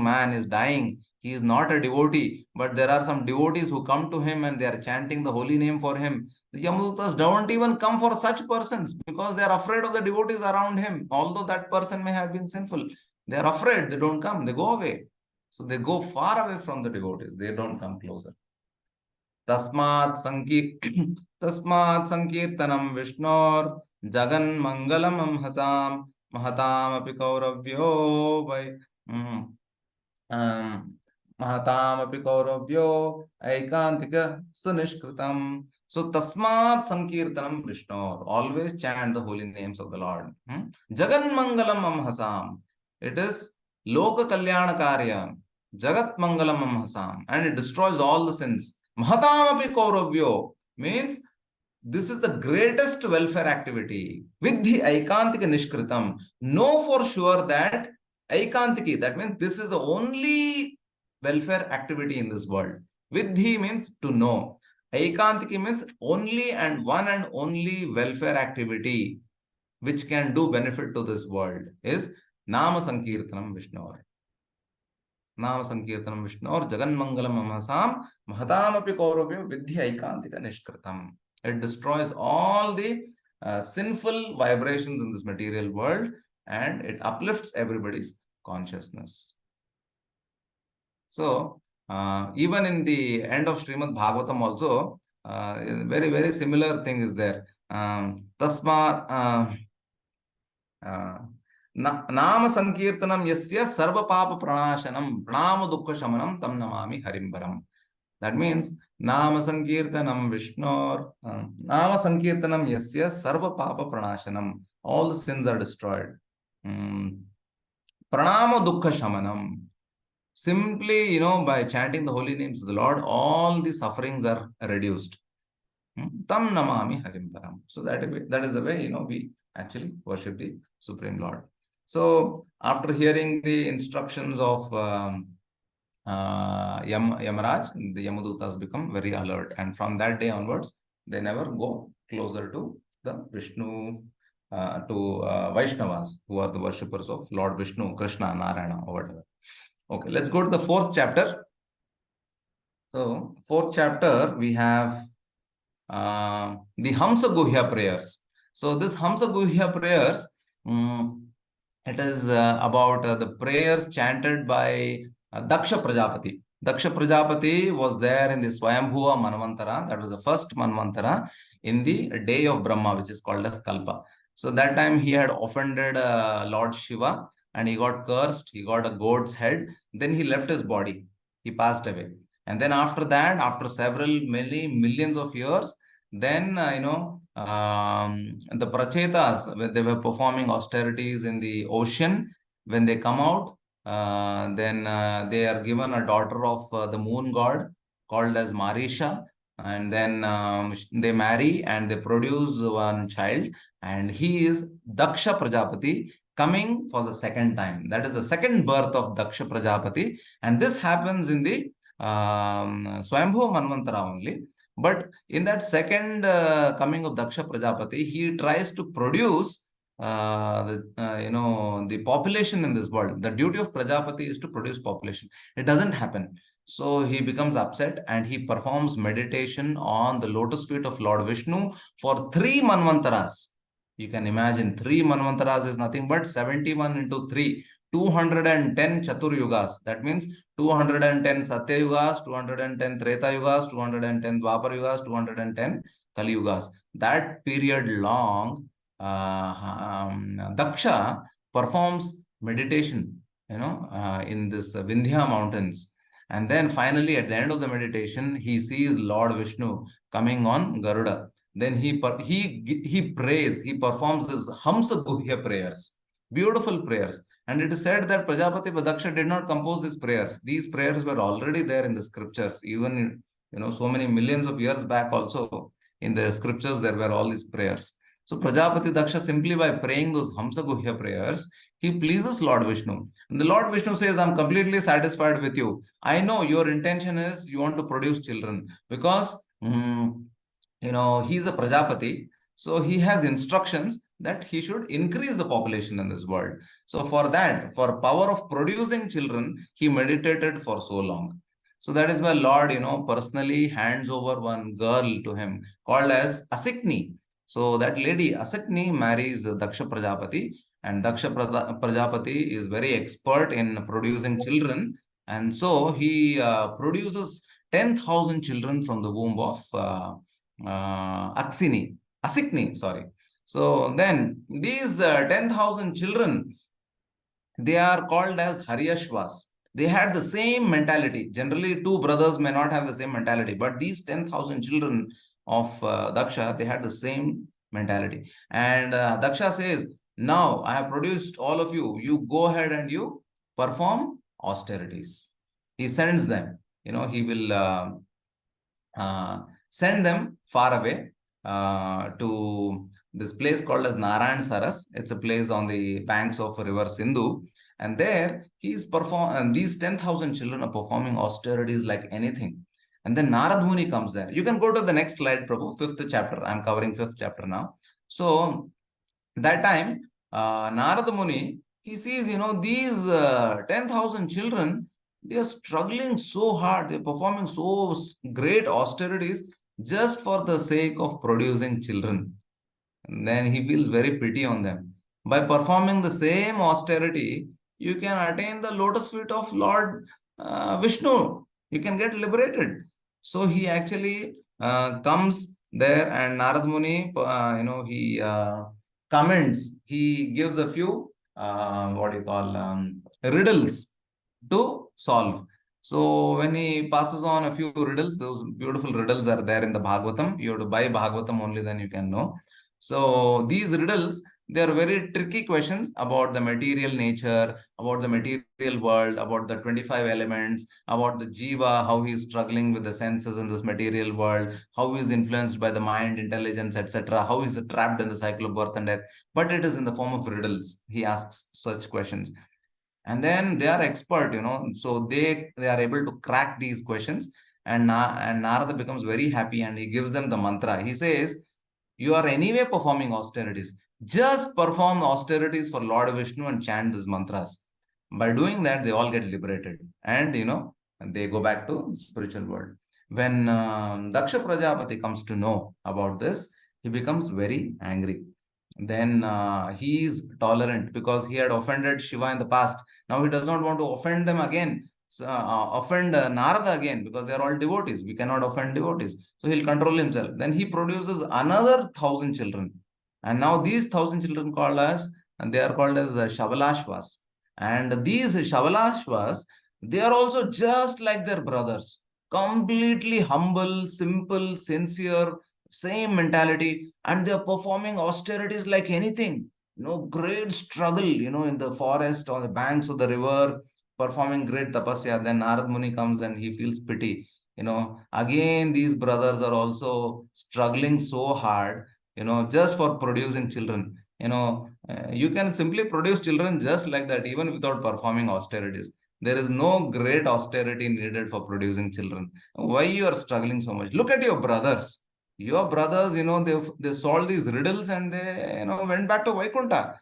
man is dying, he is not a devotee, but there are some devotees who come to him and they are chanting the holy name for him. The Yamadutas don't even come for such persons because they are afraid of the devotees around him. Although that person may have been sinful, they are afraid, they don't come, they go away. So they go far away from the devotees, they don't come closer. Tasmat Sankirtanam Vishnor Jagan Mangalam Hasam Mahatam api kauravyo vai Mahatam api kauravyo aikantika sunishkritam. So Tasmat Sankirtanam Vishnu, always chant the holy names of the Lord. Jagan Mangalam Amhasam, it is Loka Kalyana Karya, Jagat Mangalam Amhasam, and it destroys all the sins. Mahatam api kauravyo means this is the greatest welfare activity. Vidhi aikantika nishkritam. Know for sure that aikantiki, that means this is the only welfare activity in this world. Vidhi means to know. Aikantiki means only and one and only welfare activity which can do benefit to this world is Nama Sankirtanam Vishnu. Nama Sankirtanam Vishnu or Jagan Mangalam Amhasam Mahatam api kauravyo vidhi aikantika nishkritam. It destroys all the sinful vibrations in this material world and it uplifts everybody's consciousness. So, even in the end of Srimad Bhagavatam also, very, very similar thing is there. Tasma Nama Sankirtanam Yasya Sarva Papa Pranashanam Pranama Dukkha Shamanam Tam Namami Harimbaram. That means Nama Sankirtanam Vishnor, Nama Sankirtanam Yasya Sarva Papa Pranashanam. All the sins are destroyed. Pranama Dukkha Shamanam. Simply, by chanting the holy names of the Lord, all the sufferings are reduced. Tam Namami Harimparam. So that is the way, we actually worship the Supreme Lord. So after hearing the instructions of Yamaraj, the Yamadutas become very alert, and from that day onwards, they never go closer to the Vishnu, to Vaishnavas, who are the worshippers of Lord Vishnu, Krishna, Narayana, or whatever. Okay, let's go to the fourth chapter. So, fourth chapter, we have the Hamsa Guhya prayers. So, this Hamsa Guhya prayers, it is about the prayers chanted by Daksha Prajapati. Daksha Prajapati was there in the Swayambhuva Manvantara. That was the first Manvantara in the day of Brahma, which is called as Kalpa. So that time he had offended Lord Shiva and he got cursed. He got a goat's head. Then he left his body. He passed away. And then after that, after many millions of years, then, the Prachetas, when they were performing austerities in the ocean, when they come out, Then they are given a daughter of the moon god called as Marisha. And then they marry and they produce one child, and he is Daksha Prajapati, coming for the second time. That is the second birth of Daksha Prajapati, and this happens in the Swambhu Manvantara only. But in that second coming of Daksha Prajapati, he tries to produce the population in this world. The duty of Prajapati is to produce population. It doesn't happen. So he becomes upset and he performs meditation on the lotus feet of Lord Vishnu for 3 Manvantaras. You can imagine 3 Manvantaras is nothing but 71 into 3, 210 Chatur Yugas. That means 210 Satya Yugas, 210 Treta Yugas, 210 Dwapar Yugas, 210 Kali Yugas. That period long, Daksha performs meditation, in this Vindhya mountains. And then finally, at the end of the meditation, he sees Lord Vishnu coming on Garuda. Then he prays, he performs this Hamsa Guhya prayers, beautiful prayers. And it is said that Prajapati Daksha did not compose these prayers. These prayers were already there in the scriptures, even so many millions of years back also in the scriptures there were all these prayers. So Prajapati Daksha, simply by praying those Hamsa Guhya prayers, he pleases Lord Vishnu. And the Lord Vishnu says, I'm completely satisfied with you. I know your intention is you want to produce children because, he's a Prajapati. So he has instructions that he should increase the population in this world. So for that, for power of producing children, he meditated for so long. So that is why Lord, personally hands over one girl to him called as Asikni. So that lady, Asakni, marries Daksha Prajapati, and Daksha Prajapati is very expert in producing children. And so he produces 10,000 children from the womb of Asikni, sorry. So then these 10,000 children, they are called as Haryashvas. They had the same mentality. Generally, 2 brothers may not have the same mentality, but these 10,000 children of Daksha, they had the same mentality. And Daksha says, now I have produced all of you. You go ahead and you perform austerities. He sends them. He will send them far away to this place called as Narayan Saras. It's a place on the banks of river Sindhu. And there these 10,000 children are performing austerities like anything. And then Narad Muni comes there. You can go to the next slide, Prabhu, 5th chapter. I'm covering 5th chapter now. So that time, Narad Muni, he sees, these 10,000 children, they are struggling so hard. They're performing so great austerities just for the sake of producing children. And then he feels very pity on them. By performing the same austerity, you can attain the lotus feet of Lord Vishnu. You can get liberated. So he actually comes there, and Narad Muni, he comments. He gives a few riddles to solve. So when he passes on a few riddles, those beautiful riddles are there in the Bhagavatam. You have to buy Bhagavatam only, then you can know. So these riddles, they are very tricky questions about the material nature, about the material world, about the 25 elements, about the jiva, how he is struggling with the senses in this material world, how he is influenced by the mind, intelligence, etc., how he is trapped in the cycle of birth and death. But it is in the form of riddles. He asks such questions. And then they are expert, so they are able to crack these questions. And Narada becomes very happy and he gives them the mantra. He says, you are anyway performing austerities. Just perform austerities for Lord Vishnu and chant these mantras. By doing that, they all get liberated. And, they go back to spiritual world. When Daksha Prajapati comes to know about this, he becomes very angry. Then he is tolerant because he had offended Shiva in the past. Now he does not want to offend them again. Offend Narada again, because they are all devotees. We cannot offend devotees. So he'll control himself. Then he produces another 1,000 children. And now these 1,000 children they are called as Shavalashvas. And these Shavalashvas, they are also just like their brothers. Completely humble, simple, sincere, same mentality, and they're performing austerities like anything. Great struggle, in the forest, on the banks of the river, performing great tapasya. Then Narad Muni comes and he feels pity. Again, these brothers are also struggling so hard, just for producing children. You can simply produce children just like that, even without performing austerities. There is no great austerity needed for producing children. Why you are struggling so much? Look at your brothers. Your brothers, they solved these riddles and they, went back to Vaikuntha.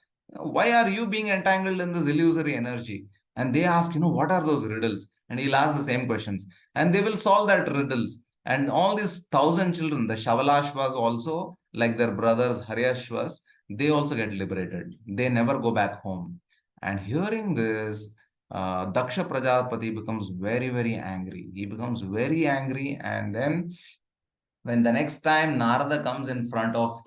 Why are you being entangled in this illusory energy? And they ask, what are those riddles? And he'll ask the same questions. And they will solve that riddles. And all these 1,000 children, the Shavalashvas also, like their brothers Haryashvas, they also get liberated. They never go back home. And hearing this, Daksha Prajapati becomes very, very angry. He becomes very angry. And then when the next time Narada comes in front of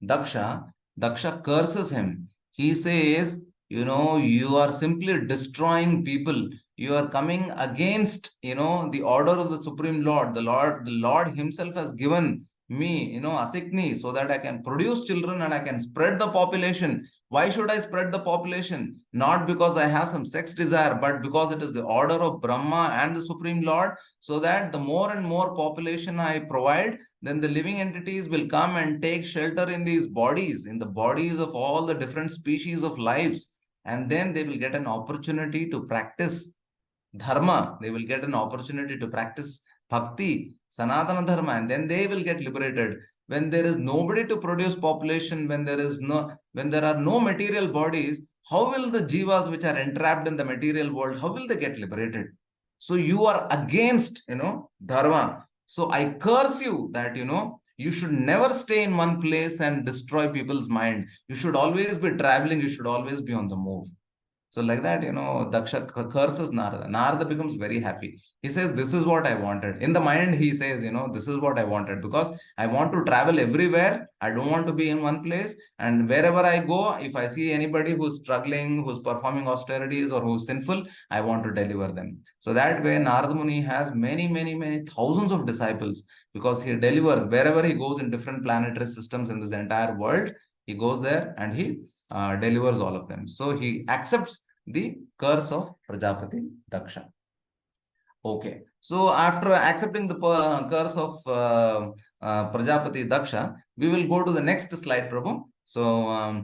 Daksha, Daksha curses him. He says, you are simply destroying people. You are coming against, the order of the Supreme Lord. The Lord himself has given me, Asikni, so that I can produce children and I can spread the population. Why should I spread the population? Not because I have some sex desire, but because it is the order of Brahma and the Supreme Lord, so that the more and more population I provide, then the living entities will come and take shelter in these bodies, in the bodies of all the different species of lives. And then they will get an opportunity to practice dharma. They will get an opportunity to practice bhakti, sanatana dharma, and then they will get liberated. When there is nobody to produce population, when there are no material bodies, how will the jivas which are entrapped in the material world, how will they get liberated? So you are against, dharma. So I curse you that, you should never stay in one place and destroy people's mind. You should always be traveling. You should always be on the move. So like that, Daksha curses Narada. Narada becomes very happy. He says, this is what I wanted. In the mind, he says, this is what I wanted because I want to travel everywhere. I don't want to be in one place. And wherever I go, if I see anybody who's struggling, who's performing austerities or who's sinful, I want to deliver them. So that way, Narada Muni has many, many, many thousands of disciples because he delivers wherever he goes in different planetary systems in this entire world. He goes there and he delivers all of them. So he accepts the curse of Prajapati Daksha. Okay. So after accepting the curse of Prajapati Daksha, we will go to the next slide, Prabhu. So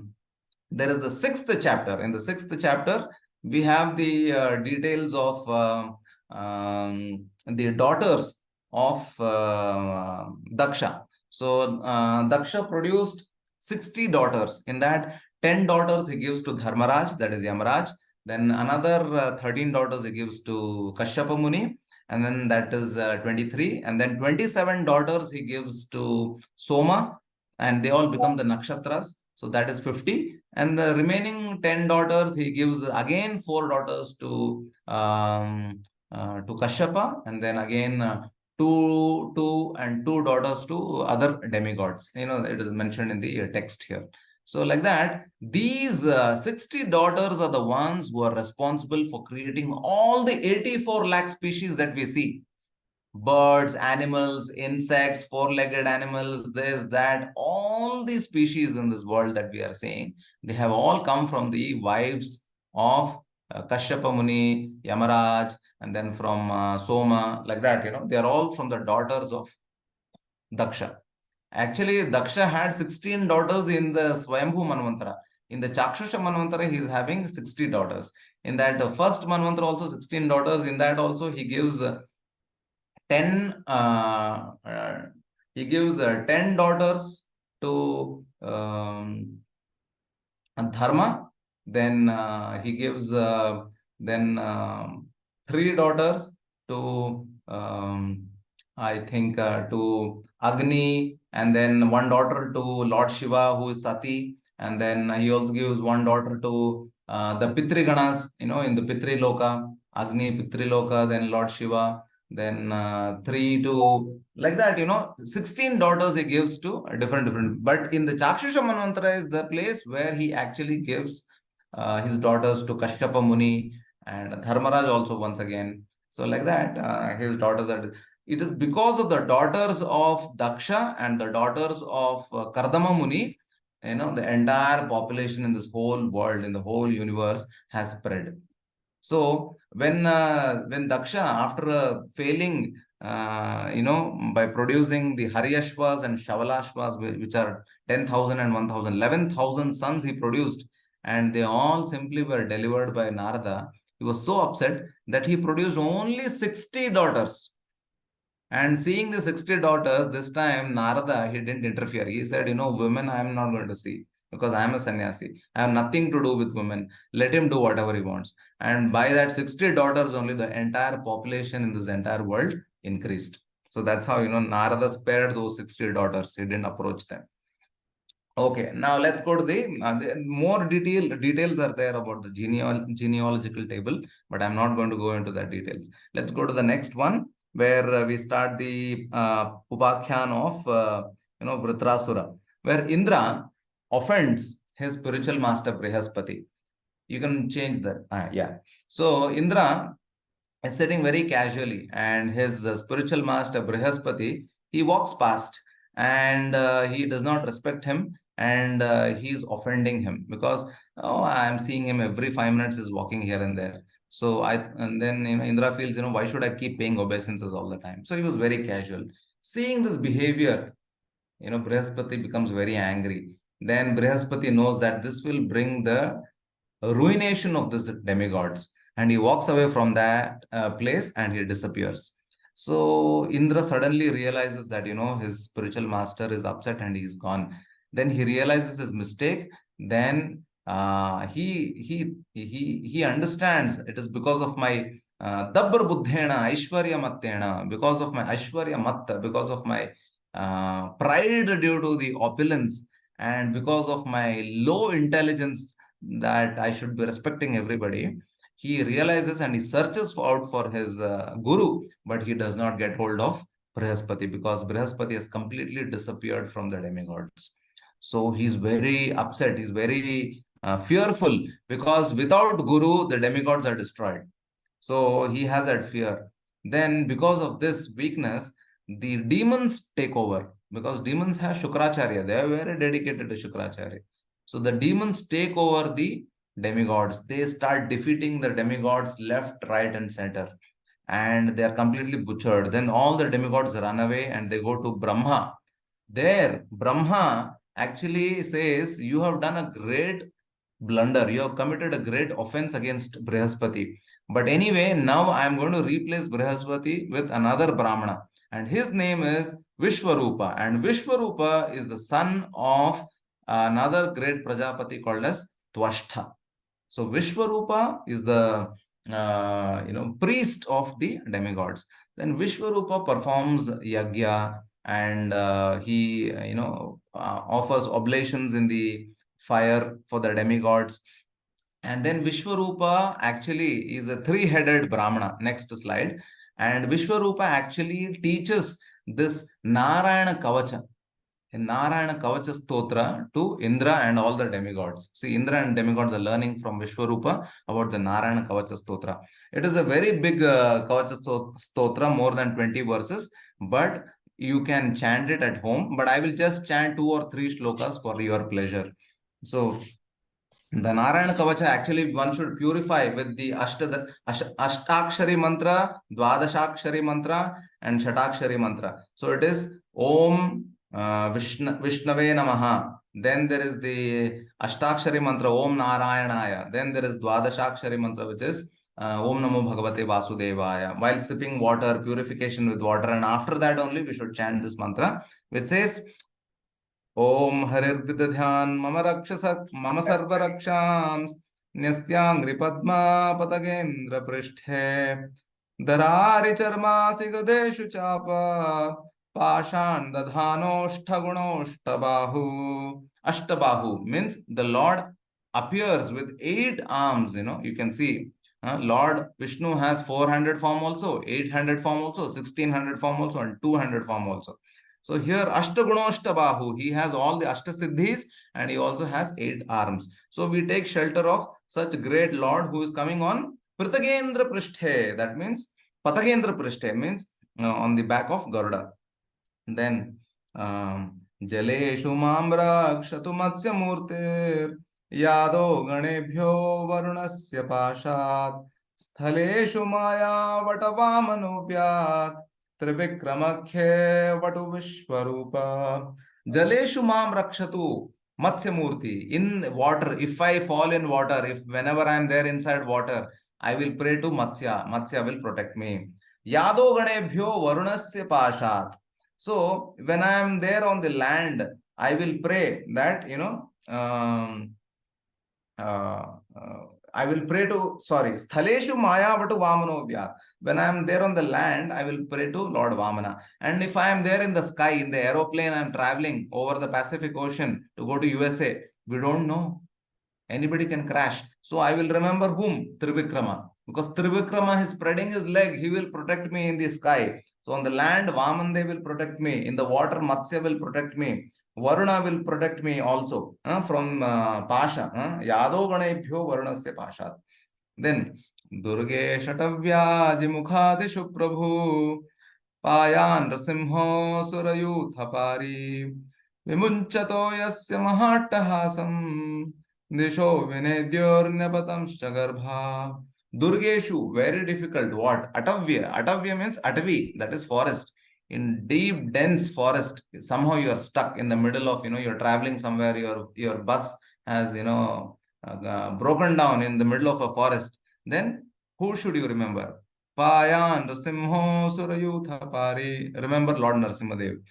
there is the 6th chapter. In the 6th chapter, we have the details of the daughters of Daksha. So Daksha produced 60 daughters. In that, 10 daughters he gives to Dharmaraj, that is Yamaraj. Then another 13 daughters he gives to Kashyapa Muni, and then that is 23. And then 27 daughters he gives to Soma, and they all become the Nakshatras. So that is 50. And the remaining 10 daughters he gives again 4 daughters to Kashyapa, and then again two and 2 daughters to other demigods. It is mentioned in the text here. So like that, these 60 daughters are the ones who are responsible for creating all the 84 lakh species that we see. Birds, animals, insects, four-legged animals, this, that, all these species in this world that we are seeing, they have all come from the wives of Kashyapa Muni, Yamaraj, and then from Soma, like that, they are all from the daughters of Daksha. Actually, Daksha had 16 daughters in the Swayambhu Manvantara. In the Chakshusha Manvantara, he is having 60 daughters. In that first Manvantara, also 16 daughters. In that also, he gives 10 10 daughters to Dharma. Then he gives then 3 daughters to I think to Agni, and then 1 daughter to Lord Shiva, who is Sati, and then he also gives 1 daughter to the Pitri Ganas, in the Pitri Loka, Agni, Pitri Loka, then Lord Shiva, then 3 to, like that, 16 daughters he gives to different. But in the Chakshusha Manvantara is the place where he actually gives his daughters to Kashyapa Muni and Dharmaraj also once again. So like that, his daughters are. It is because of the daughters of Daksha and the daughters of Kardama Muni, the entire population in this whole world, in the whole universe has spread. So when Daksha, after failing, by producing the Haryashvas and Shavalashvas, which are 10,000 and 1,000, 11,000 sons he produced, and they all simply were delivered by Narada. He was so upset that he produced only 60 daughters. And seeing the 60 daughters, this time Narada, he didn't interfere. He said, women I am not going to see because I am a sannyasi. I have nothing to do with women. Let him do whatever he wants. And by that 60 daughters only, the entire population in this entire world increased. So that's how, Narada spared those 60 daughters. He didn't approach them. Okay, now let's go to the more details are there about the genealogical table, but I'm not going to go into that details. Let's go to the next one where we start the Upakhyan of Vritrasura, where Indra offends his spiritual master Brihaspati. You can change that. Yeah. So Indra is sitting very casually, and his spiritual master Brihaspati, he walks past, and he does not respect him, and he is offending him because I am seeing him every 5 minutes is walking here and there. So and then Indra feels, why should I keep paying obeisances all the time? So he was very casual. Seeing this behavior, Brihaspati becomes very angry. Then Brihaspati knows that this will bring the ruination of this demigods, and he walks away from that place and he disappears. So Indra suddenly realizes that his spiritual master is upset and he's gone. Then he realizes his mistake. Then he understands it is because of my dabbar buddhena aishwarya mattena, because of my aishwarya matta, because of my pride due to the opulence, and because of my low intelligence that I should be respecting everybody. He realizes and he searches out for his guru, but he does not get hold of Brihaspati because Brihaspati has completely disappeared from the demigods. So he's very upset. He's very fearful because without guru, the demigods are destroyed. So he has that fear. Then because of this weakness, the demons take over because demons have Shukracharya. They are very dedicated to Shukracharya. So the demons take over the demigods. They start defeating the demigods left, right, and center. And they are completely butchered. Then all the demigods run away and they go to Brahma. There, Brahma actually says, you have done a great blunder. You have committed a great offense against Brihaspati. But anyway, now I am going to replace Brihaspati with another Brahmana. And his name is Vishwarupa. And Vishwarupa is the son of another great Prajapati called as Twashtha. So Vishwarupa is the priest of the demigods. Then Vishwarupa performs yagya, and he offers oblations in the fire for the demigods. And then Vishwarupa actually is a three-headed Brahmana. Next slide. And Vishwarupa actually teaches this Narayana Kavacha, a Narayana Kavacha Stotra to Indra and all the demigods. See, Indra and demigods are learning from Vishwarupa about the Narayana Kavacha Stotra. It is a very big Kavacha Stotra, more than 20 verses, but you can chant it at home. But I will just chant 2 or 3 shlokas for your pleasure. So the Narayana Kavacha, actually one should purify with the Ashtakshari mantra, Dwadashakshari mantra, and Shatakshari mantra. So it is Om Vishnave Namaha. Then there is the Ashtakshari mantra, Om Narayanaya. Then there is Dwadashakshari mantra, which is Om Namo Bhagavate Vasudevaya. While sipping water, purification with water, and after that only we should chant this mantra, which says ओम हरिर्विदध्यान मम रक्षसत् मम सर्वरक्षांस् न्यस्त्याङ्घ्रि पद्मा पतगेन्द्र पृष्ठे दरारि चर्मासि गदेषु चाप पाषाण दधानोष्ठगुणोष्ठबाहु. Ashtabahu means the Lord appears with 8 arms. You can see Lord Vishnu has 400 form also, 800 form also, 1600 form also, and 200 form also. So here Ashtagunoshtabahu, he has all the Ashtasiddhis and he also has 8 arms. So we take shelter of such great Lord who is coming on Pritagendra Prishthe. That means Patagendra Prishthe means on the back of Garuda. Then Jaleshu Mamra Kshatu Matsya Murtir Yado Ganebhyo Varunasya Pashat स्थलेषु मायावटवामनो व्यात् त्रिविक्रमख्ये वटु विश्वरूप जलेषु माम रक्षतु Matsyamurti. In water, if I fall in water, if whenever I am there inside water, I will pray to Matsya. Matsya will protect me. Yado ganebhyo varunasya pashat. So when I am there on the land, I will pray that, I will pray to, Sthaleshu Mayavatu Vamano Vya. When I am there on the land, I will pray to Lord Vamana. And if I am there in the sky, in the aeroplane, I am traveling over the Pacific Ocean to go to USA, we don't know. Anybody can crash. So I will remember whom? Trivikrama. Because Trivikrama is spreading his leg, he will protect me in the sky. So on the land, Vamandev will protect me. In the water, Matsya will protect me. Varuna will protect me also from Pasha. Yado Ganebhyo Varunasya Pashat. Then Durge Shatavyaji Mukhadishu Prabhu Payan Rasimho Surayuthapari Vimunchato Yasya Mahattahasam Disho Vinedyornyapatamscha Garbha. Durgeshu, very difficult. What? Atavya. Atavya means Atavi, that is forest. In deep, dense forest, somehow you are stuck in the middle of, you're traveling somewhere, your bus has, broken down in the middle of a forest. Then who should you remember? Payan Nrsimho Surayutha Pari. Remember Lord Nrsimhadev.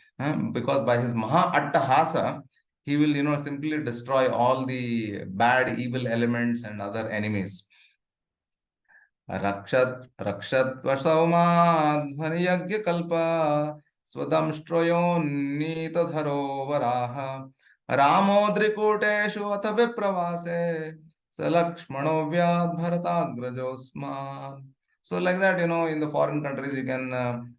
Because by his Maha Attahasa, he will, simply destroy all the bad, evil elements and other enemies. Rakshat Vasaumadhvani Yagya Kalpa Swadamshtroyo Nitadharo Varaha Ramodrikoteshu Atha Vipravase Salakshmano Vyad Bharatagrajosman. So like that, in the foreign countries, you can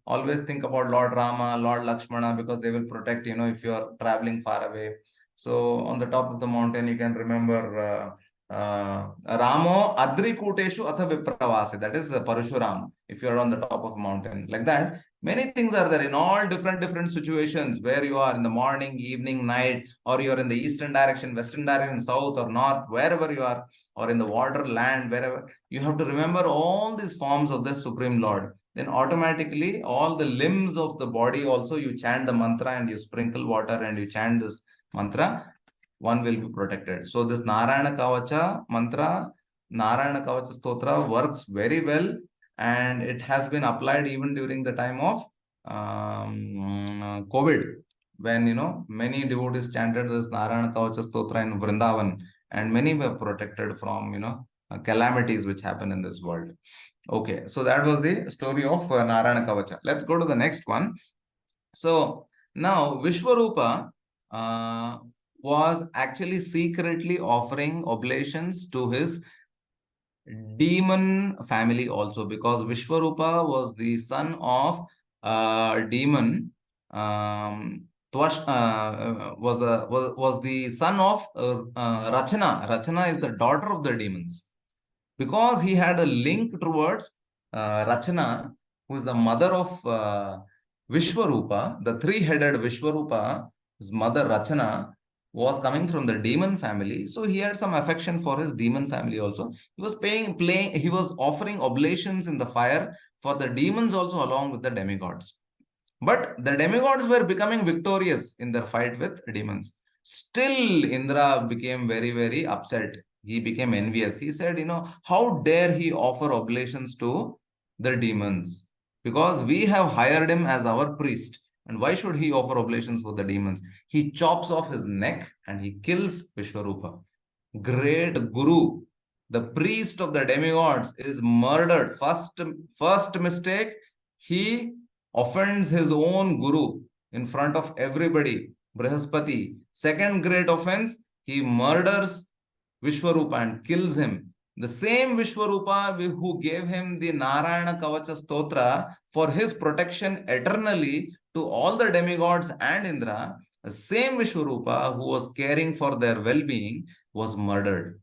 always think about Lord Rama, Lord Lakshmana, because they will protect, if you are traveling far away. So on the top of the mountain, you can remember Ramo Adrikuteshu Atha Vipravase. That is Parashuram, if you are on the top of a mountain. Like that, many things are there in all different situations where you are in the morning, evening, night, or you are in the eastern direction, western direction, south or north, wherever you are, or in the water, land, wherever. You have to remember all these forms of the Supreme Lord. Then automatically all the limbs of the body also, you chant the mantra and you sprinkle water and you chant this mantra, one will be protected. So this Narayana Kavacha mantra, Narayana Kavacha Stotra works very well, and it has been applied even during the time of COVID, when many devotees chanted this Narayana Kavacha Stotra in Vrindavan, and many were protected from calamities which happen in this world. Okay, so that was the story of Narayana Kavacha. Let's go to the next one. So now Vishwarupa was actually secretly offering oblations to his demon family also, because Vishwarupa was the son of demon. Was the son of Rachana. Rachana is the daughter of the demons, because he had a link towards Rachana, who is the mother of Vishwarupa. The three-headed Vishwarupa, his mother Rachana, was coming from the demon family, so he had some affection for his demon family also. He was he was offering oblations in the fire for the demons also, along with the demigods. But the demigods were becoming victorious in their fight with demons. Still, Indra became very, very upset. He became envious. He said, how dare he offer oblations to the demons? Because we have hired him as our priest. And why should he offer oblations for the demons? He chops off his neck and he kills Vishwarupa. Great Guru, the priest of the demigods, is murdered. First mistake, he offends his own Guru in front of everybody, Brihaspati. Second great offense, he murders Vishwarupa and kills him. The same Vishwarupa who gave him the Narayana Kavacha Stotra for his protection eternally to all the demigods and Indra, the same Vishwarupa who was caring for their well-being was murdered.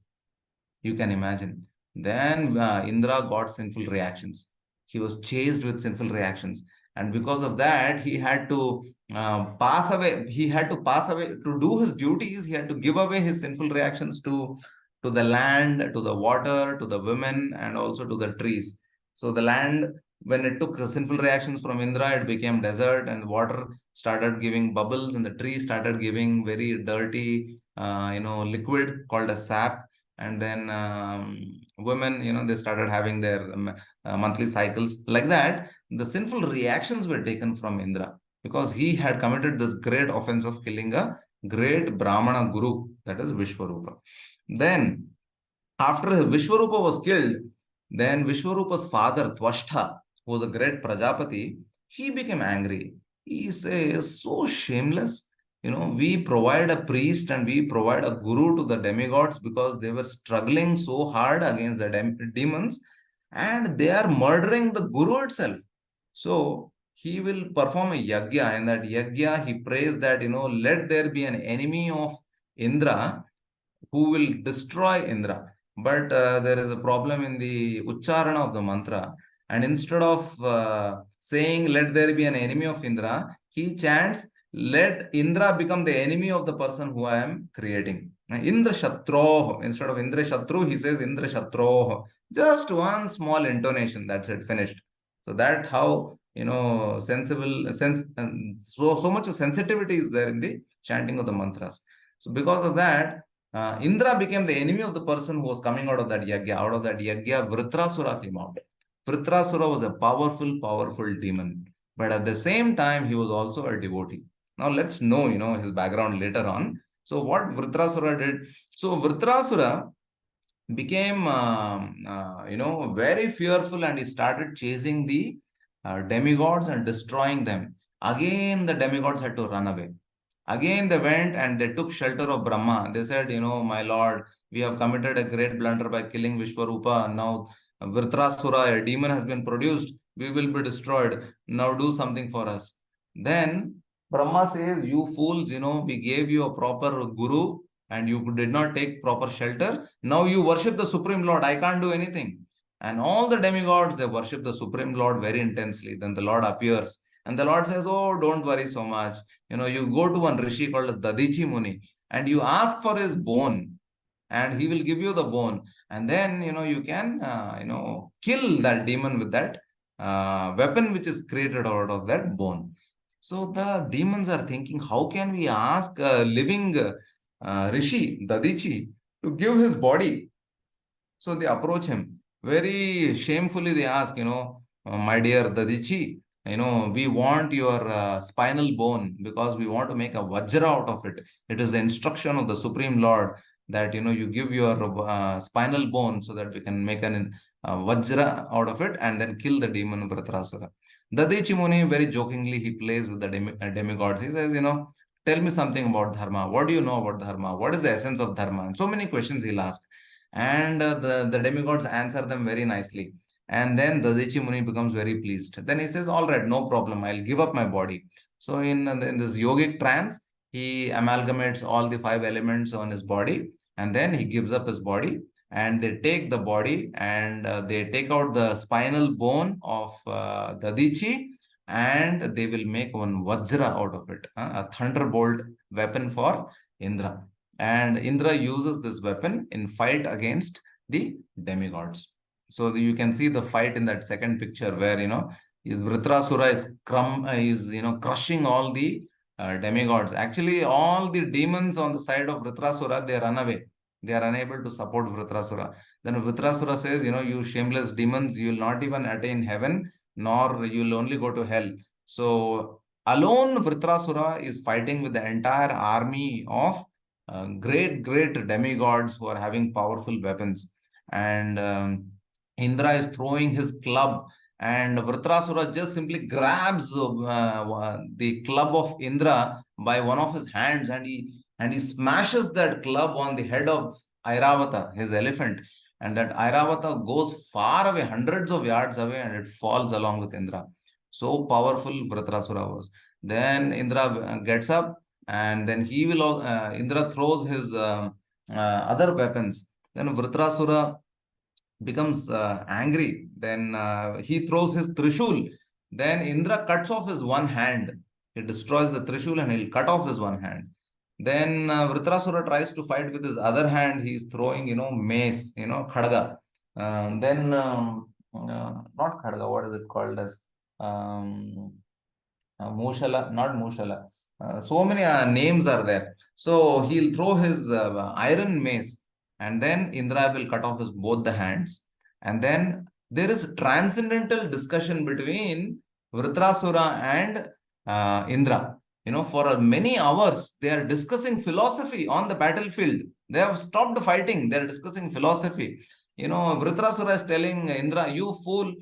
You can imagine. Then Indra got sinful reactions. He was chased with sinful reactions. And because of that, he had to pass away. He had to pass away to do his duties. He had to give away his sinful reactions to to the land, to the water, to the women, and also to the trees. So the land, when it took sinful reactions from Indra, it became desert, and water started giving bubbles, and the tree started giving very dirty, liquid called as sap. And then women, they started having their monthly cycles. Like that, the sinful reactions were taken from Indra because he had committed this great offense of killing a great Brahmana guru, that is Vishwarupa. Then, after Vishwarupa was killed, then Vishwarupa's father, Twashtha, who was a great Prajapati, he became angry. He says, so shameless. We provide a priest and we provide a guru to the demigods because they were struggling so hard against the demons, and they are murdering the guru itself. So he will perform a yagya. In that yagya, he prays that, let there be an enemy of Indra who will destroy Indra. But there is a problem in the ucharana of the mantra. And instead of saying, let there be an enemy of Indra, he chants, let Indra become the enemy of the person who I am creating. Indra Shatroh. Instead of Indra Shatru, he says Indra Shatroh. Just one small intonation, that's it, finished. So that how, so much of sensitivity is there in the chanting of the mantras. So because of that, Indra became the enemy of the person who was coming out of that yagya. Out of that yagya, Vritrasura came out. Vritrasura was a powerful, powerful demon. But at the same time, he was also a devotee. Now let's know, his background later on. So what Vritrasura did? So Vritrasura became, very fearful, and he started chasing the demigods and destroying them. Again, the demigods had to run away. Again, they went and they took shelter of Brahma. They said, my lord, we have committed a great blunder by killing Vishwarupa. Now, Vritrasura, a demon, has been produced. We will be destroyed. Now, do something for us. Then, Brahma says, you fools, we gave you a proper guru and you did not take proper shelter. Now, you worship the Supreme Lord. I can't do anything. And all the demigods, they worship the Supreme Lord very intensely. Then the Lord appears. And the Lord says, oh, don't worry so much. You go to one rishi called as Dadichi Muni and you ask for his bone and he will give you the bone. And then, you can, kill that demon with that weapon which is created out of that bone. So the demons are thinking, how can we ask a living rishi, Dadichi, to give his body? So they approach him. Very shamefully they ask, my dear Dadichi, we want your spinal bone because we want to make a vajra out of it. It is the instruction of the Supreme Lord that, you give your spinal bone so that we can make an vajra out of it and then kill the demon Vritrasura. Dadichi Muni, very jokingly, he plays with the demigods. He says, tell me something about dharma. What do you know about dharma? What is the essence of dharma? And so many questions he'll ask. And the demigods answer them very nicely. And then Dadichi Muni becomes very pleased. Then he says, all right, no problem. I'll give up my body. So in this yogic trance, he amalgamates all the 5 elements on his body. And then he gives up his body. And they take the body and they take out the spinal bone of Dadichi. And they will make one vajra out of it. A thunderbolt weapon for Indra. And Indra uses this weapon in fight against the demigods. So you can see the fight in that second picture where, Vritrasura is crushing all the demigods. Actually, all the demons on the side of Vritrasura, they run away. They are unable to support Vritrasura. Then Vritrasura says, you shameless demons, you will not even attain heaven, nor you will only go to hell. So alone Vritrasura is fighting with the entire army of great demigods who are having powerful weapons. And Indra is throwing his club, and Vritrasura just simply grabs the club of Indra by one of his hands, and he smashes that club on the head of Airavata, his elephant. And that Airavata goes far away, hundreds of yards away, and it falls along with Indra. So powerful Vritrasura was. Then Indra gets up, and then he will Indra throws his other weapons. Then Vritrasura becomes angry. Then he throws his Trishul. Then Indra cuts off his one hand. He destroys the Trishul and he'll cut off his one hand. Then Vritrasura tries to fight with his other hand. He is throwing, mace, khadga. Not khadga, what is it called as? Mushala, not Mushala. So many names are there. So he'll throw his iron mace, and then Indra will cut off his both the hands. And then there is transcendental discussion between Vritrasura and Indra. For many hours, they are discussing philosophy on the battlefield. They have stopped fighting. They are discussing philosophy. Vritrasura is telling Indra, you fool,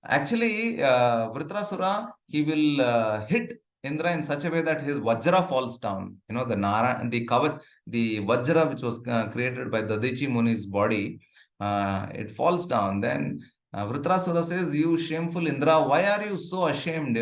actually, Vritrasura, he will hit Indra in such a way that his Vajra falls down. The Kavach, the Vajra which was created by Dadichi Muni's body, it falls down. Then Vritrasura says, you shameful Indra, why are you so ashamed?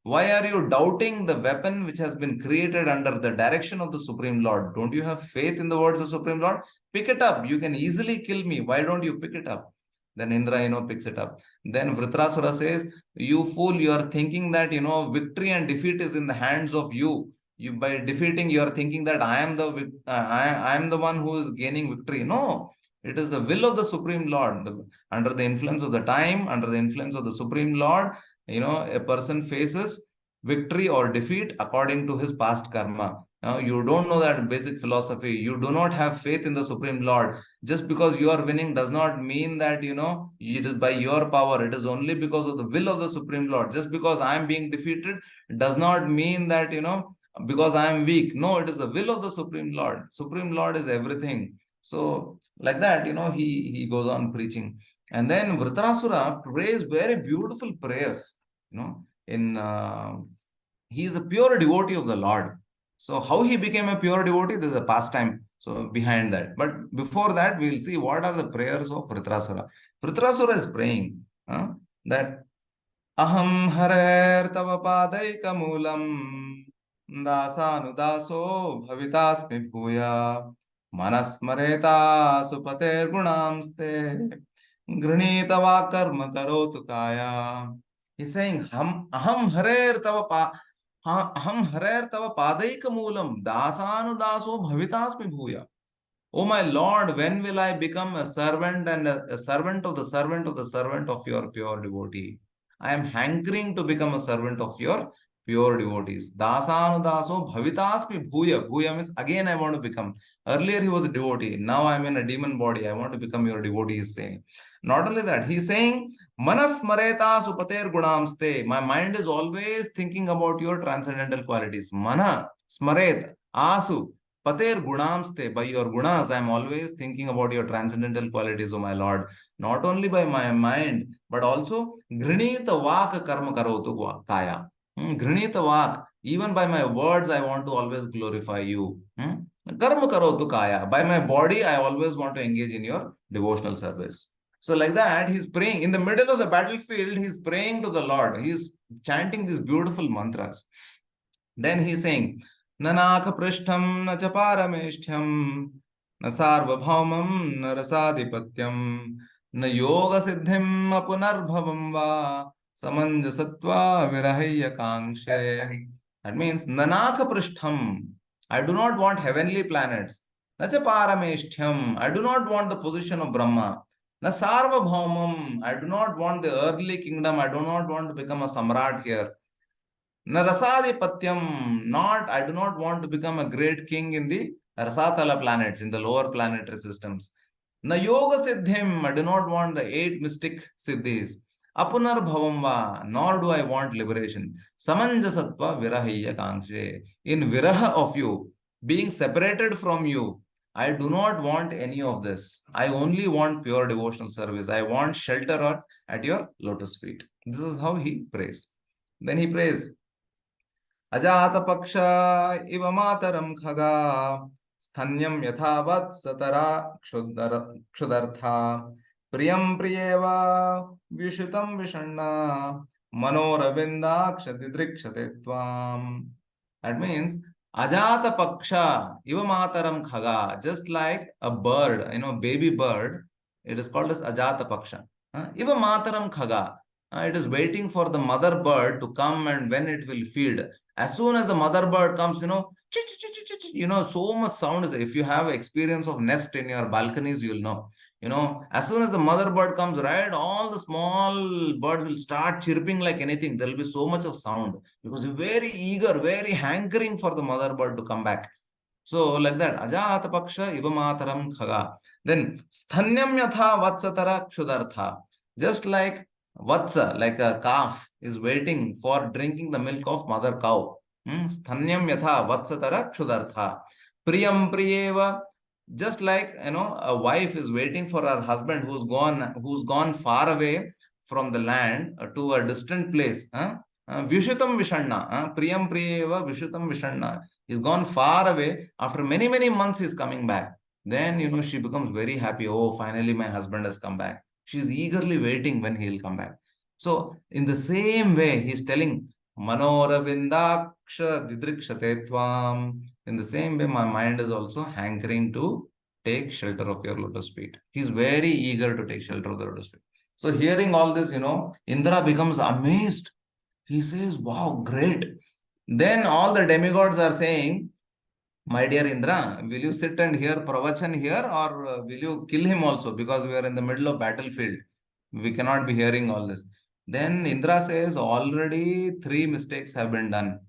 Why are you doubting the weapon which has been created under the direction of the Supreme Lord? Don't you have faith in the words of Supreme Lord? Pick it up. You can easily kill me. Why don't you pick it up? Then Indra, picks it up. Then Vritrasura says, you fool, you are thinking that, victory and defeat is in the hands of you. By defeating, you are thinking that I am the one who is gaining victory. No, it is the will of the Supreme Lord. Under the influence of the time, under the influence of the Supreme Lord, a person faces victory or defeat according to his past karma. Now, you don't know that basic philosophy. You do not have faith in the Supreme Lord. Just because you are winning does not mean that, it is by your power. It is only because of the will of the Supreme Lord. Just because I am being defeated does not mean that, because I am weak. No, it is the will of the Supreme Lord. Supreme Lord is everything. So, like that, he goes on preaching. And then Vritrasura prays very beautiful prayers, he is a pure devotee of the Lord. So how he became a pure devotee, there's a pastime behind that. But before that, we will see what are the prayers of Vritrasura. Vritrasura is praying that Aham harer tava padaika moolam dasanudaso bhavitasmi bhuya manasmareta supater gunamste granitava karma karotu kaya. He's saying, aham harer tava padaika moolam dasanudaso bhavitasmi bhuya. Oh my Lord, when will I become a servant and a servant of the servant of the servant of your pure devotee? I am hankering to become a servant of your pure devotees. Dasanudaso bhavitasmi bhuya. Bhuya means again I want to become. Earlier he was a devotee. Now I am in a demon body. I want to become your devotee, he is saying. Not only that, he is saying, Manas mareta supater gunamste. My mind is always thinking about your transcendental qualities. Mana, smaret, asu. Pater gunamste, by your gunas, I am always thinking about your transcendental qualities, O my Lord. Not only by my mind, but also grinita vak karma karotu kaya. Grinita vak, even by my words, I want to always glorify you. Karma karotu kaya. By my body, I always want to engage in your devotional service. So like that, he's praying. In the middle of the battlefield, he's praying to the Lord. He's chanting these beautiful mantras. Then he's saying, नाक पृष्ठम न च पारमेष्ठ्यम न सार्वभौमं न रसाधिपत्यम न योग सिद्धिम पुनर्भवम वा समंजसत्वा विरहय्य कांक्षे. That means nanaka prishtham. I do not want heavenly planets. Na cha parameshthyam. I do not want the position of Brahma. Na sarvabhaumam. I do not want the earthly kingdom. I do not want to become a samrat here. Na rasadhipatyam, I do not want to become a great king in the Rasatala planets, in the lower planetary systems. Na yoga siddhim, I do not want the 8 mystic siddhis. Apunar bhavamva, nor do I want liberation. Samanjasatva virahiyya kangshe. In viraha of you, being separated from you, I do not want any of this. I only want pure devotional service. I want shelter at your lotus feet. This is how he prays. Then he prays, अजात पक्ष इव मातरम खगा स्तन्यम यथावत् सतरा क्षुदर्था प्रियम प्रियेव विषुतम विषण्णा मनोरविंदाक्ष दिदृक्षते त्वाम. That means ajata paksha iva mataram khaga, just like a bird, baby bird, it is called as ajata paksha. Iva mataram khaga, it is waiting for the mother bird to come, and when it will feed. As soon as the mother bird comes, So much sound is. If you have experience of nest in your balconies, you'll know. As soon as the mother bird comes, right, all the small birds will start chirping like anything. There will be so much of sound because you're very eager, very hankering for the mother bird to come back. So like that, ajata paksha ivamataram khaga. Then sthanyam yatha vatsatara kshudartha. Just like vatsa, like a calf, is waiting for drinking the milk of mother cow. Sthanyam yatha vatsatara kshudartha. Priyam priyeva. Just like a wife is waiting for her husband who's gone far away from the land to a distant place. Vishutam vishanna. Priyam priyeva vishutam vishanna. He's gone far away. After many, many months, he's coming back. Then, she becomes very happy. Oh, finally, my husband has come back. She's eagerly waiting when he'll come back. So, in the same way, he's telling, Manoravindaksha didrikshate tvam. In the same way, my mind is also hankering to take shelter of your lotus feet. He's very eager to take shelter of the lotus feet. So, hearing all this, Indra becomes amazed. He says, wow, great. Then all the demigods are saying, my dear Indra, will you sit and hear pravachan here, or will you kill him also? Because we are in the middle of battlefield. We cannot be hearing all this. Then Indra says, already 3 mistakes have been done.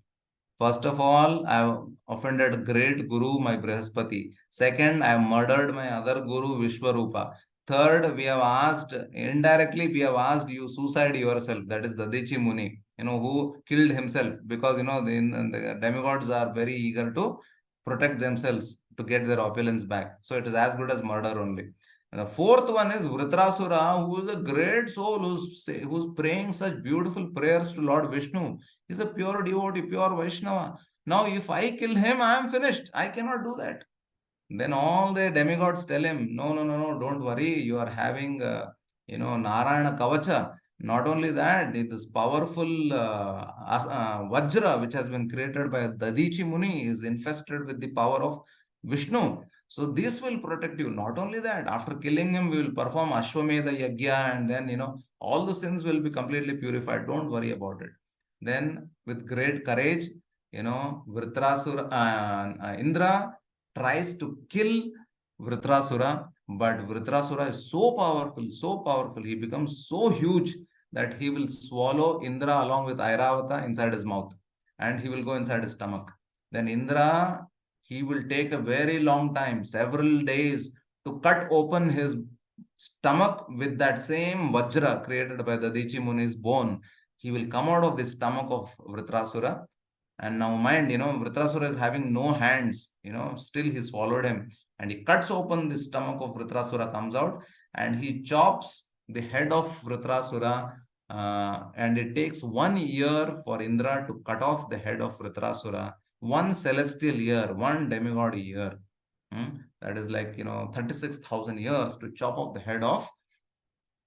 First of all, I have offended great Guru, my Brihaspati. Second, I have murdered my other Guru, Vishwarupa. Third, indirectly, we have asked you suicide yourself. That is Dadichi Muni, who killed himself because, the demigods are very eager to protect themselves to get their opulence back. So it is as good as murder only. And the fourth one is Vritrasura, who is a great soul who's praying such beautiful prayers to Lord Vishnu. He's a pure devotee, pure Vaishnava. Now, if I kill him, I am finished. I cannot do that. Then all the demigods tell him, no, don't worry. You are having, Narayana Kavacha. Not only that, this powerful Vajra, which has been created by Dadichi Muni, is infested with the power of Vishnu. So this will protect you. Not only that, after killing him, we will perform Ashwamedha Yagya, and then, all the sins will be completely purified. Don't worry about it. Then, with great courage, Indra tries to kill Vritrasura, but Vritrasura is so powerful, he becomes so huge that he will swallow Indra along with Airavata inside his mouth, and he will go inside his stomach. Then Indra, he will take a very long time, several days, to cut open his stomach with that same Vajra created by the Dadichi Muni's bone. He will come out of the stomach of Vritrasura. And now mind, Vritrasura is having no hands, still he swallowed him. And he cuts open the stomach of Vritrasura, comes out, and he chops the head of Vritrasura. And it takes 1 year for Indra to cut off the head of Vritrasura. 1 celestial year, 1 demigod year. That is like, 36,000 years to chop off the head of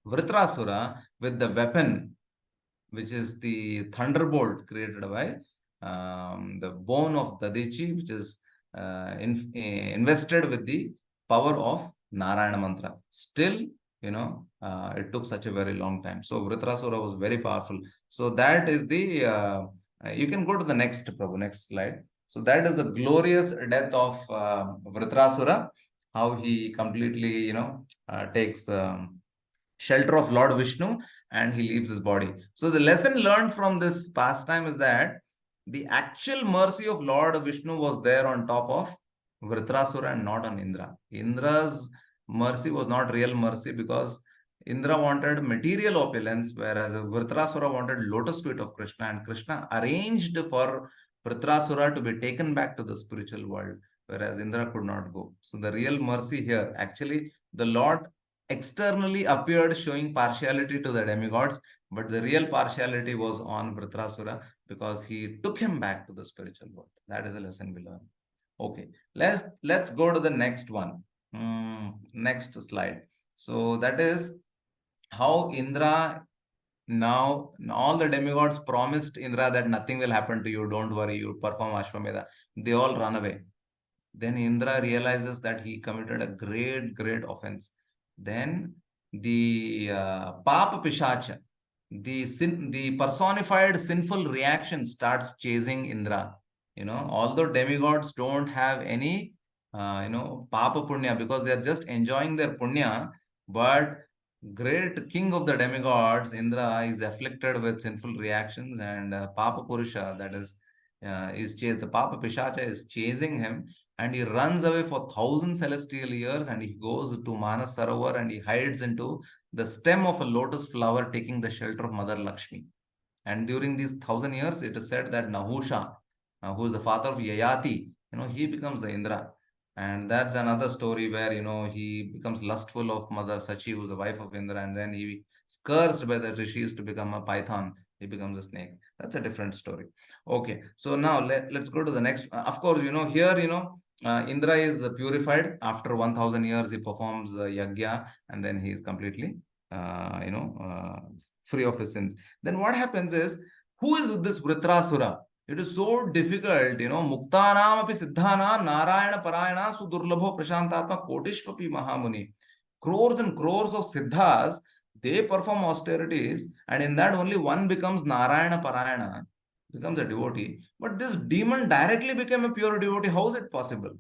Vritrasura with the weapon, which is the thunderbolt created by the bone of Dadichi, which is invested with the power of Narayana Mantra. Still, it took such a very long time. So Vritrasura was very powerful. So that is the, you can go to the next, Prabhu, next slide. So that is the glorious death of Vritrasura, how he completely, takes shelter of Lord Vishnu and he leaves his body. So the lesson learned from this pastime is that the actual mercy of Lord Vishnu was there on top of Vritrasura and not on Indra. Indra's mercy was not real mercy because Indra wanted material opulence, whereas Vritrasura wanted lotus feet of Krishna, and Krishna arranged for Vritrasura to be taken back to the spiritual world, whereas Indra could not go. So the real mercy here, actually, the Lord externally appeared showing partiality to the demigods, but the real partiality was on Vritrasura because he took him back to the spiritual world. That is the lesson we learn. Okay, let's go to the next one. Next slide. So that is how Indra, now all the demigods promised Indra that nothing will happen to you, don't worry, you perform Ashwamedha. They all run away. Then Indra realizes that he committed a great offense. Then the Papa Pishacha, the personified sinful reaction starts chasing Indra. Although demigods don't have any, papa punya, because they are just enjoying their punya, but great king of the demigods, Indra, is afflicted with sinful reactions, and Papa Purusha, that is the Papa Pishacha is chasing him, and he runs away for 1,000 celestial years, and he goes to Manas Sarovar and he hides into the stem of a lotus flower, taking the shelter of Mother Lakshmi. And during these 1,000 years, it is said that Nahusha, who is the father of Yayati, he becomes the Indra. And that's another story where, he becomes lustful of Mother Sachi, who is the wife of Indra, and then he is cursed by the rishis to become a python. He becomes a snake. That's a different story. Okay, so now let's go to the next. Of course, here, Indra is purified. After 1,000 years, he performs yagya, and then he is completely, free of his sins. Then what happens is, who is this Vritrasura? It is so difficult, Muktanam api siddhanam Narayana Parayana Sudurlabho Prashantatma Kotishpapi Mahamuni. Crores and crores of siddhas, they perform austerities, and in that only one becomes Narayana Parayana, becomes a devotee. But this demon directly became a pure devotee. How is it possible?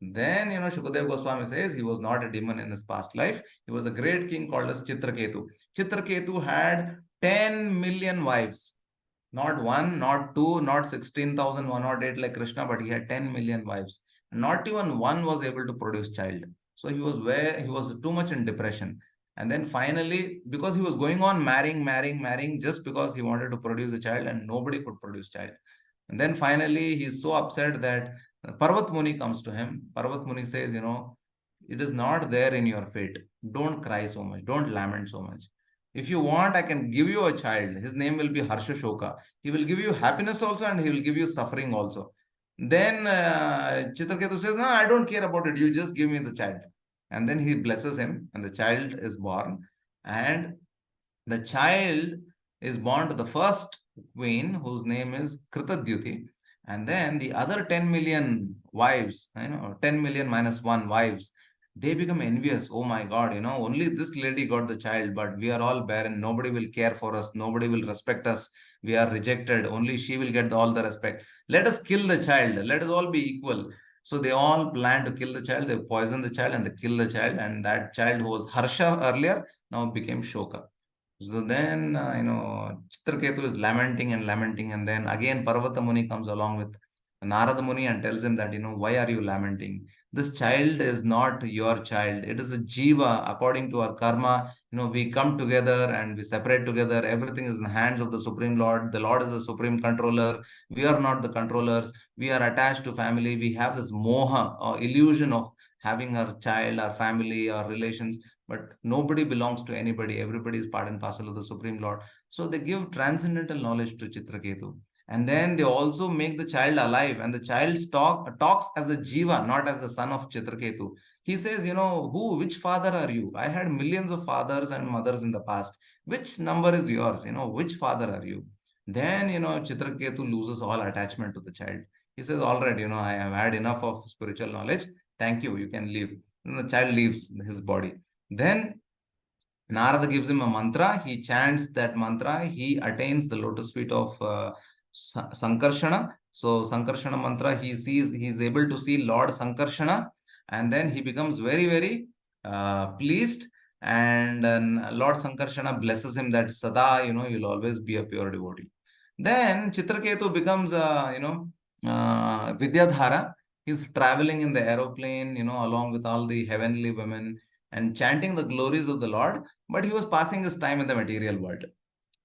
Then, Shukadev Goswami says he was not a demon in his past life. He was a great king called as Chitraketu. Chitraketu had 10 million wives. Not one, not two, not 16,108 like Krishna, but he had 10 million wives. Not even one was able to produce child. So he was too much in depression. And then finally, because he was going on marrying, just because he wanted to produce a child, and nobody could produce child. And then finally, he's so upset that Parvat Muni comes to him. Parvat Muni says, it is not there in your fate. Don't cry so much. Don't lament so much. If you want, I can give you a child. His name will be Harsha Shoka. He will give you happiness also, and he will give you suffering also. Then Chitraketu says, no, I don't care about it. You just give me the child. And then he blesses him, and the child is born. And the child is born to the first queen, whose name is Kritadyuti. And then the other 10 million wives, 10 million minus 1 wives, they become envious. Oh my God, only this lady got the child, but we are all barren. Nobody will care for us. Nobody will respect us. We are rejected. Only she will get all the respect. Let us kill the child. Let us all be equal. So they all plan to kill the child. They poison the child and they kill the child. And that child, who was Harsha earlier, now became Shoka. So then, Chitraketu is lamenting, and then again Parvata Muni comes along with Narada Muni and tells him that, why are you lamenting? This child is not your child. It is a jiva. According to our karma, we come together and we separate together. Everything is in the hands of the Supreme Lord. The Lord is the supreme controller. We are not the controllers. We are attached to family. We have this moha or illusion of having our child, our family, our relations, but nobody belongs to anybody. Everybody is part and parcel of the Supreme Lord. So they give transcendental knowledge to Chitraketu. And then they also make the child alive, and the child talks as a jiva, not as the son of Chitraketu. He says, which father are you? I had millions of fathers and mothers in the past. Which number is yours? Which father are you? Then, Chitraketu loses all attachment to the child. He says, all right, I have had enough of spiritual knowledge. Thank you. You can leave. The child leaves his body. Then Narada gives him a mantra. He chants that mantra. He attains the lotus feet of Sankarshana. So Sankarshana mantra, he is able to see Lord Sankarshana, and then he becomes very, very pleased. And Lord Sankarshana blesses him that Sada, you'll always be a pure devotee. Then Chitraketu becomes, Vidyadhara. He's traveling in the aeroplane, along with all the heavenly women and chanting the glories of the Lord, but he was passing his time in the material world.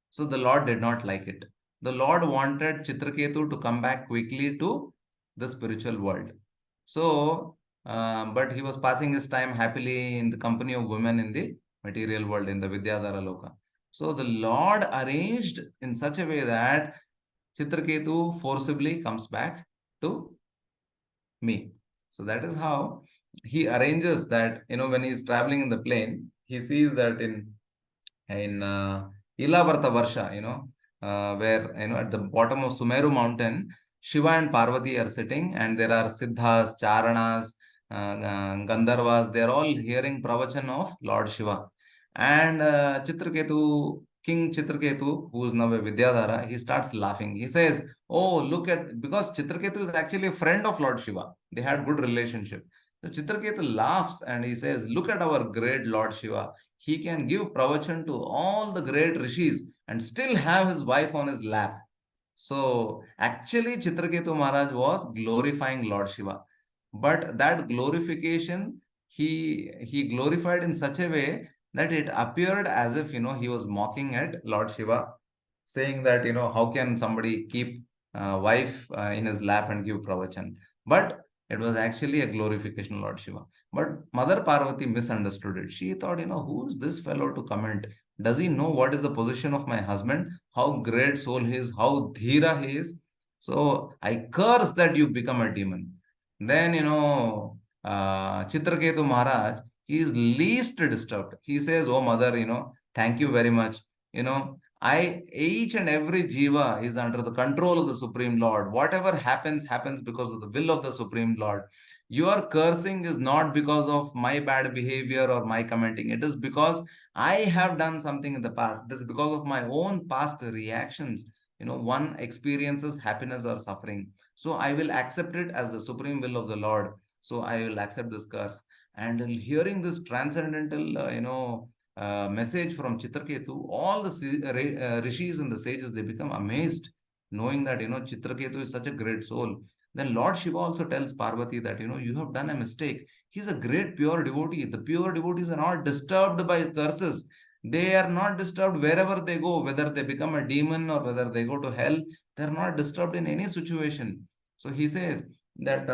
So the Lord did not like it. The Lord wanted Chitraketu to come back quickly to the spiritual world. So, but he was passing his time happily in the company of women in the material world, in the Vidyadhara Loka. So the Lord arranged in such a way that Chitraketu forcibly comes back to me. So that is how he arranges that, when he is traveling in the plane, he sees that in Ilavarta Varsha, where, at the bottom of Sumeru mountain, Shiva and Parvati are sitting, and there are Siddhas, Charanas, Gandharvas. They are all hearing pravachan of Lord Shiva. And Chitraketu, King Chitraketu, who is now a Vidyadhara, he starts laughing. He says, oh, look at, because Chitraketu is actually a friend of Lord Shiva. They had good relationship. So Chitraketu laughs and he says, look at our great Lord Shiva. He can give pravachan to all the great rishis and still have his wife on his lap. So actually Chitraketu Maharaj was glorifying Lord Shiva. But that glorification, he glorified in such a way that it appeared as if, he was mocking at Lord Shiva, saying that, how can somebody keep wife in his lap and give pravachan? But it was actually a glorification of Lord Shiva. But Mother Parvati misunderstood it. She thought, who is this fellow to comment? Does he know what is the position of my husband? How great soul he is, how dhira he is. So I curse that you become a demon. Then, Chitraketu Maharaj, he is least disturbed. He says, oh mother, thank you very much. Each and every jiva is under the control of the Supreme Lord. Whatever happens, happens because of the will of the Supreme Lord. Your cursing is not because of my bad behavior or my commenting. It is because I have done something in the past. It is because of my own past reactions. One experiences happiness or suffering. So I will accept it as the supreme will of the Lord. So I will accept this curse. And hearing this transcendental, message from Chitraketu, all the rishis and the sages, they become amazed, knowing that, Chitraketu is such a great soul. Then Lord Shiva also tells Parvati that, you have done a mistake. He's a great pure devotee. The pure devotees are not disturbed by curses. They are not disturbed wherever they go, whether they become a demon or whether they go to hell. They're not disturbed in any situation. So he says that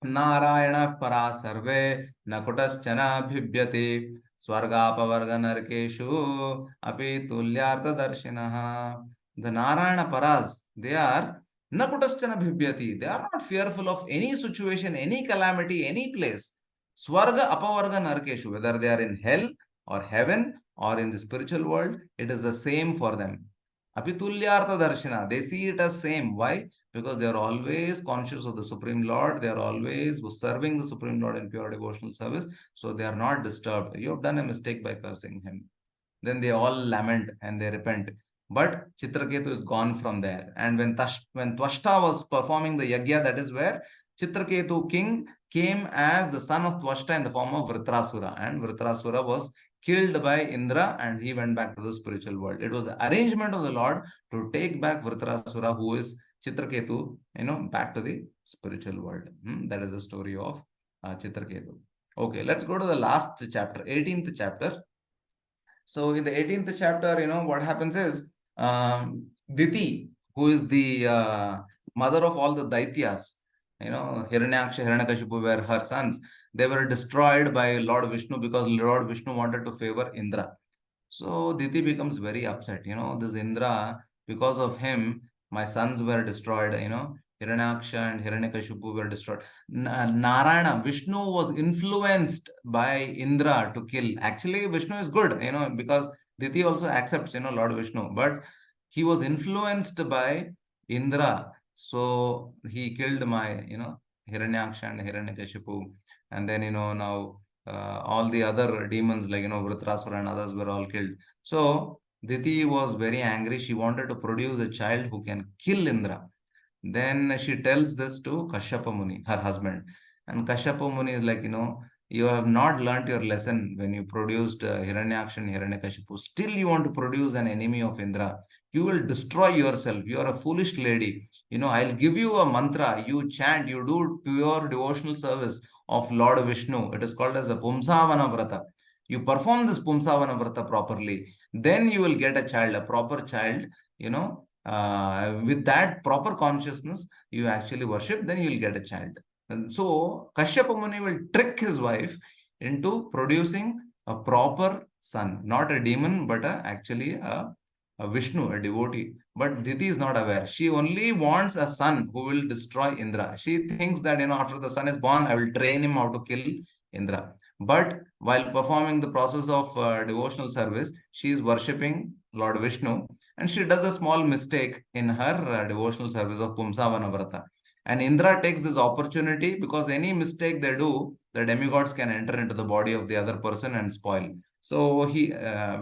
Narayana para sarve nakutaschana bhibyate swargapavarga narkeshu api tulyartha darshinaha. The Narayana paras, they are nakutaschana bhibyati. They are not fearful of any situation, any calamity, any place. Swarga apavarga narkeshu, whether they are in hell or heaven or in the spiritual world, it is the same for them. Apitulyartha darshina, they see it as same. Why? Because they are always conscious of the Supreme Lord. They are always serving the Supreme Lord in pure devotional service. So they are not disturbed. You have done a mistake by cursing him. Then they all lament and they repent. But Chitraketu is gone from there. And when Twashta was performing the yagya, that is where Chitraketu king came as the son of Twashta in the form of Vritrasura. And Vritrasura was killed by Indra and he went back to the spiritual world. It was the arrangement of the Lord to take back Vritrasura, who is Chitraketu, back to the spiritual world. That is the story of Chitraketu. Okay, let's go to the last chapter, 18th chapter. So in the 18th chapter, what happens is Diti, who is the mother of all the Daityas, Hiranyaksha, Hiranyakashipu were her sons. They were destroyed by Lord Vishnu because Lord Vishnu wanted to favor Indra. So Diti becomes very upset. This Indra, because of him, my sons were destroyed. Hiranyaksha and Hiranyakashipu were destroyed. Narayana, Vishnu was influenced by Indra to kill. Actually, Vishnu is good, because Diti also accepts, Lord Vishnu. But he was influenced by Indra. So he killed my, Hiranyaksha and Hiranyakashipu. And then, now all the other demons like, Vritrasura and others were all killed. So Diti was very angry. She wanted to produce a child who can kill Indra. Then she tells this to Kashyapa Muni, her husband. And Kashyapa Muni is like, you have not learnt your lesson when you produced Hiranyaksha and Hiranyakashipu. Still you want to produce an enemy of Indra. You will destroy yourself. You are a foolish lady. I'll give you a mantra. You chant, you do pure devotional service of Lord Vishnu. It is called as a Pumsavana Vrata. You perform this Pumsavana Vrata properly. Then you will get a child, a proper child, with that proper consciousness, you actually worship, then you will get a child. And so Kashyapa Muni will trick his wife into producing a proper son, not a demon, but actually a Vishnu, a devotee. But Diti is not aware. She only wants a son who will destroy Indra. She thinks that, after the son is born, I will train him how to kill Indra. But while performing the process of devotional service, she is worshipping Lord Vishnu, and she does a small mistake in her devotional service of Pumsavana Vrata. And Indra takes this opportunity because any mistake they do, the demigods can enter into the body of the other person and spoil. So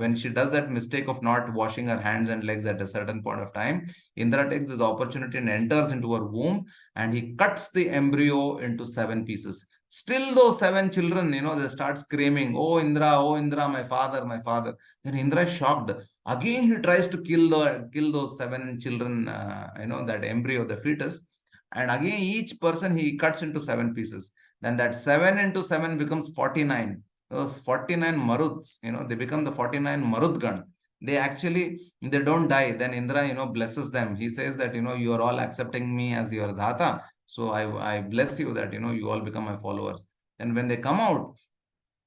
when she does that mistake of not washing her hands and legs at a certain point of time, Indra takes this opportunity and enters into her womb, and he cuts the embryo into 7 pieces. Still those 7 children, they start screaming, oh Indra, my father, my father. Then Indra is shocked. Again, he tries to kill those 7 children, that embryo, the fetus. And again, each person he cuts into 7 pieces. Then that 7 into 7 becomes 49. Those 49 maruds, they become the 49 marudgan. They don't die. Then Indra, blesses them. He says that, you are all accepting me as your dhata. So I bless you that, you all become my followers. And when they come out,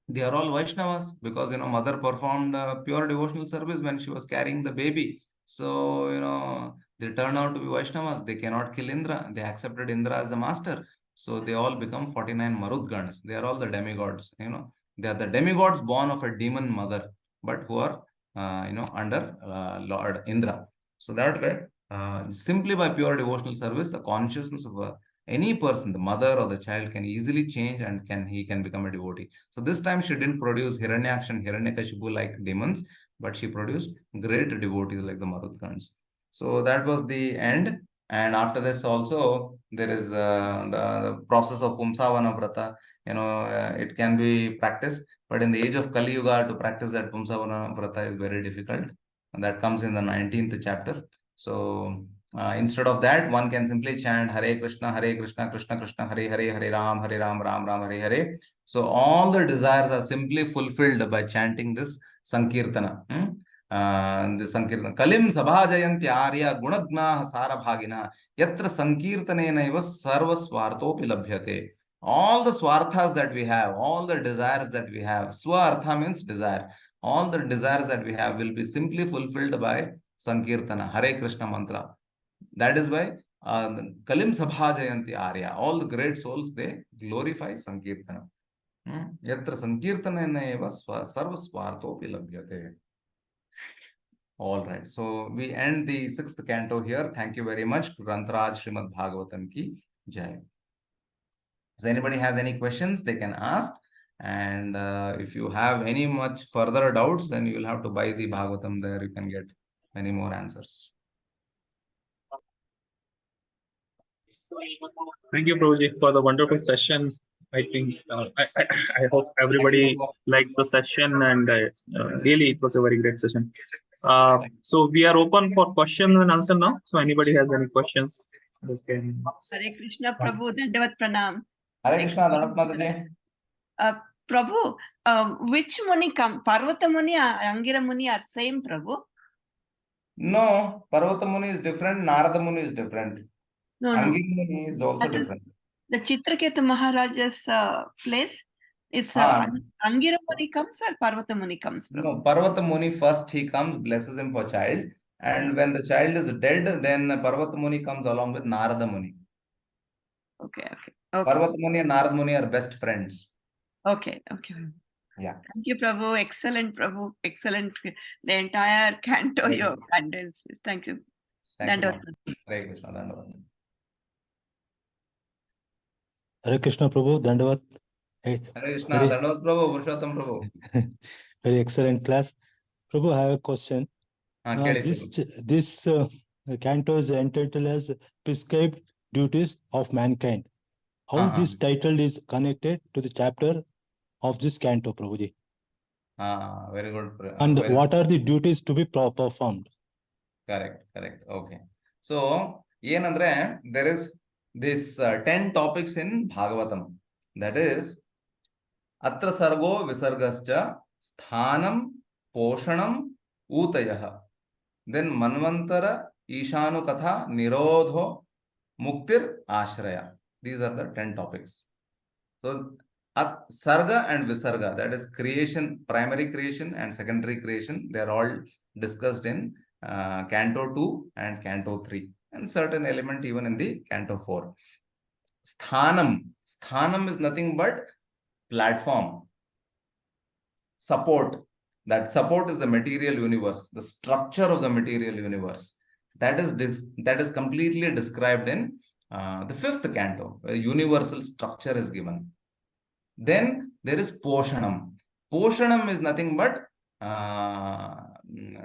they are all Vaishnavas because, mother performed pure devotional service when she was carrying the baby. So, they turn out to be Vaishnavas. They cannot kill Indra. They accepted Indra as the master. So they all become 49 Marudgans. They are all the demigods, They are the demigods born of a demon mother, but who are, under Lord Indra. So that way, simply by pure devotional service, the consciousness of any person, the mother or the child, can easily change and he can become a devotee. So this time she didn't produce Hiranyaksha and Hiranyakashipu like demons, but she produced great devotees like the Marudgans. So that was the end. And after this also, there is the process of Pumsavana Vrata. It can be practiced, but in the age of Kali Yuga, to practice that Pumsavana Vrata is very difficult. And that comes in the 19th chapter. So instead of that, one can simply chant Hare Krishna, Krishna Krishna, Hare Hare, Hare Ram, Ram Ram, Hare Hare. So all the desires are simply fulfilled by chanting this Sankirtana. This Sankirtana. Kalim Sabhajayanti Arya Gunagna Sarabhagina Yatra Sankirtanena Sarva Swartopi Labhyate. All the swarthas that we have, all the desires that we have, swartha means desire. All the desires that we have will be simply fulfilled by Sankirtana, Hare Krishna mantra. That is why Kalim Sabhajayanti Arya, all the great souls, they glorify Sankirtana. Yatra Sankirtanena eva sarva swartopi labhyate. All right. So we end the 6th canto here. Thank you very much. Grantaraj Srimad Bhagavatam ki Jai. So anybody has any questions, they can ask. And if you have any much further doubts, then you will have to buy the Bhagavatam there. You can get many more answers. Thank you, Prabhuji, for the wonderful session. I think I hope everybody likes the session, and really it was a very great session. So we are open for questions and answer now. So anybody has any questions? Hare Krishna, Prabhu, Dandavat Pranam. Hare Krishna, Dandavat Mataji. Prabhu, which Muni come? Parvata Muni or Angira Muni are same, Prabhu? No, Parvata Muni is different, Narada Muni is different. No. Angira Muni is also different. The Chitraketu Maharaja's place is Angira Muni comes or Parvata Muni comes, Prabhu? No, Parvata Muni first he comes, blesses him for child. And when the child is dead, then Parvata Muni comes along with Narada Muni. Okay. Parvata Muni and Narada Muni are best friends. Okay. Yeah. Thank you, Prabhu. Excellent, Prabhu. Excellent. The entire canto, your condenses. Thank you. Thank you. Hare Krishna, Dandavat. Hare Krishna, Prabhu. Dandavat. Hare Krishna, Dandavat, Prabhu. Purushottam, Prabhu. Very excellent class. Prabhu, I have a question. This canto is entitled as Prescribed Duties of Mankind. How this title is connected to the chapter of this canto, Prabhuji? Very good. And what are the duties to be performed? Correct. Okay. So, there is this 10 topics in Bhagavatam. That is, Atra Sargo Visargascha Sthanam Poshanam Utayaha. Then Manvantara Ishanu Katha Nirodho Muktir Ashraya. These are the 10 topics. So, Sarga and Visarga, that is creation, primary creation and secondary creation, they are all discussed in Canto 2 and Canto 3, and certain element even in the Canto 4. Sthanam is nothing but platform, support. That support is the material universe, the structure of the material universe. That is completely described in the 5th canto. A universal structure is given. Then there is Poshanam. Poshanam is nothing but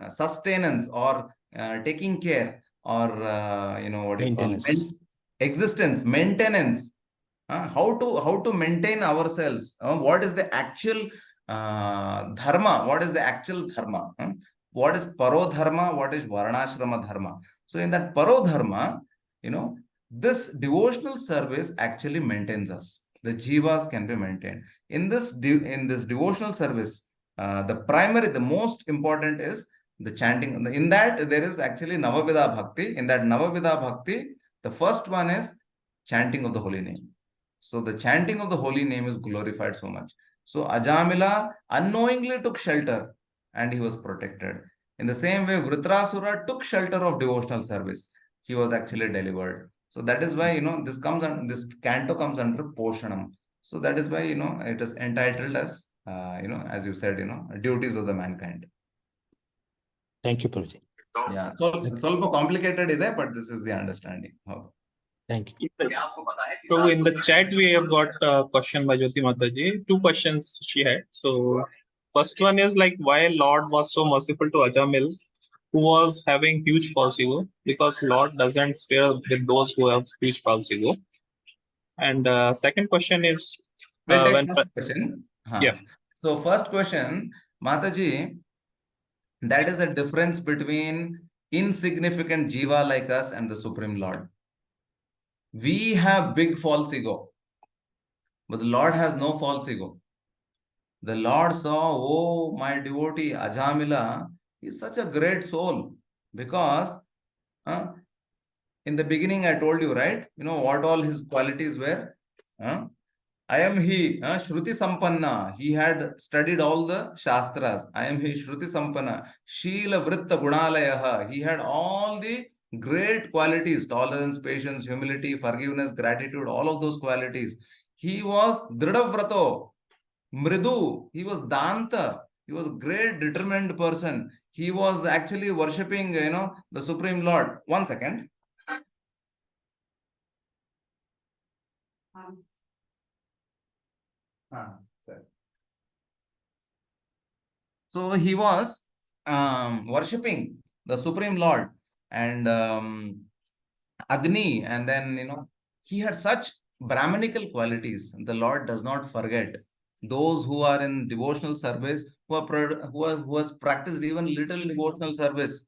sustenance or taking care or what do you call existence, maintenance. How to maintain ourselves? What is the actual dharma? What is the actual dharma? What is paro dharma? What is varnashrama dharma? So in that paro dharma, this devotional service actually maintains us. The jivas can be maintained. In this devotional service, the most important is the chanting. In that, there is actually Navavidha Bhakti. In that Navavidha Bhakti, the first one is chanting of the holy name. So the chanting of the holy name is glorified so much. So Ajamila unknowingly took shelter and he was protected. In the same way, Vritrasura took shelter of devotional service. He was actually delivered. So that is why, this canto comes under Poshanam. So that is why, it is entitled as, as you said, duties of the mankind. Thank you, Prabhuji. Yeah, so it's also complicated, but this is the understanding. Thank you. So in the chat, we have got a question by Jyoti Mataji. 2 questions she had. So first one is like, why Lord was so merciful to Ajamil, who was having huge false ego? Because Lord doesn't spare with those who have huge false ego. And second question is, we'll take first question. Yeah. So first question, Mataji, that is a difference between insignificant jiva like us and the Supreme Lord. We have big false ego, but the Lord has no false ego. The Lord saw, oh, my devotee Ajamila is such a great soul, because in the beginning I told you, right? What all his qualities were. I am he, Shruti Sampanna. He had studied all the Shastras. I am he, Shruti Sampanna. Sheela Vritta Gunalayaha. He had all the great qualities: tolerance, patience, humility, forgiveness, gratitude, all of those qualities. He was Dridavrato, Mridu. He was Danta. He was a great, determined person. He was actually worshipping, the Supreme Lord. 1 second. So he was worshipping the Supreme Lord and Agni, and then he had such Brahminical qualities. The Lord does not forget those who are in devotional service, who has practiced even little devotional service.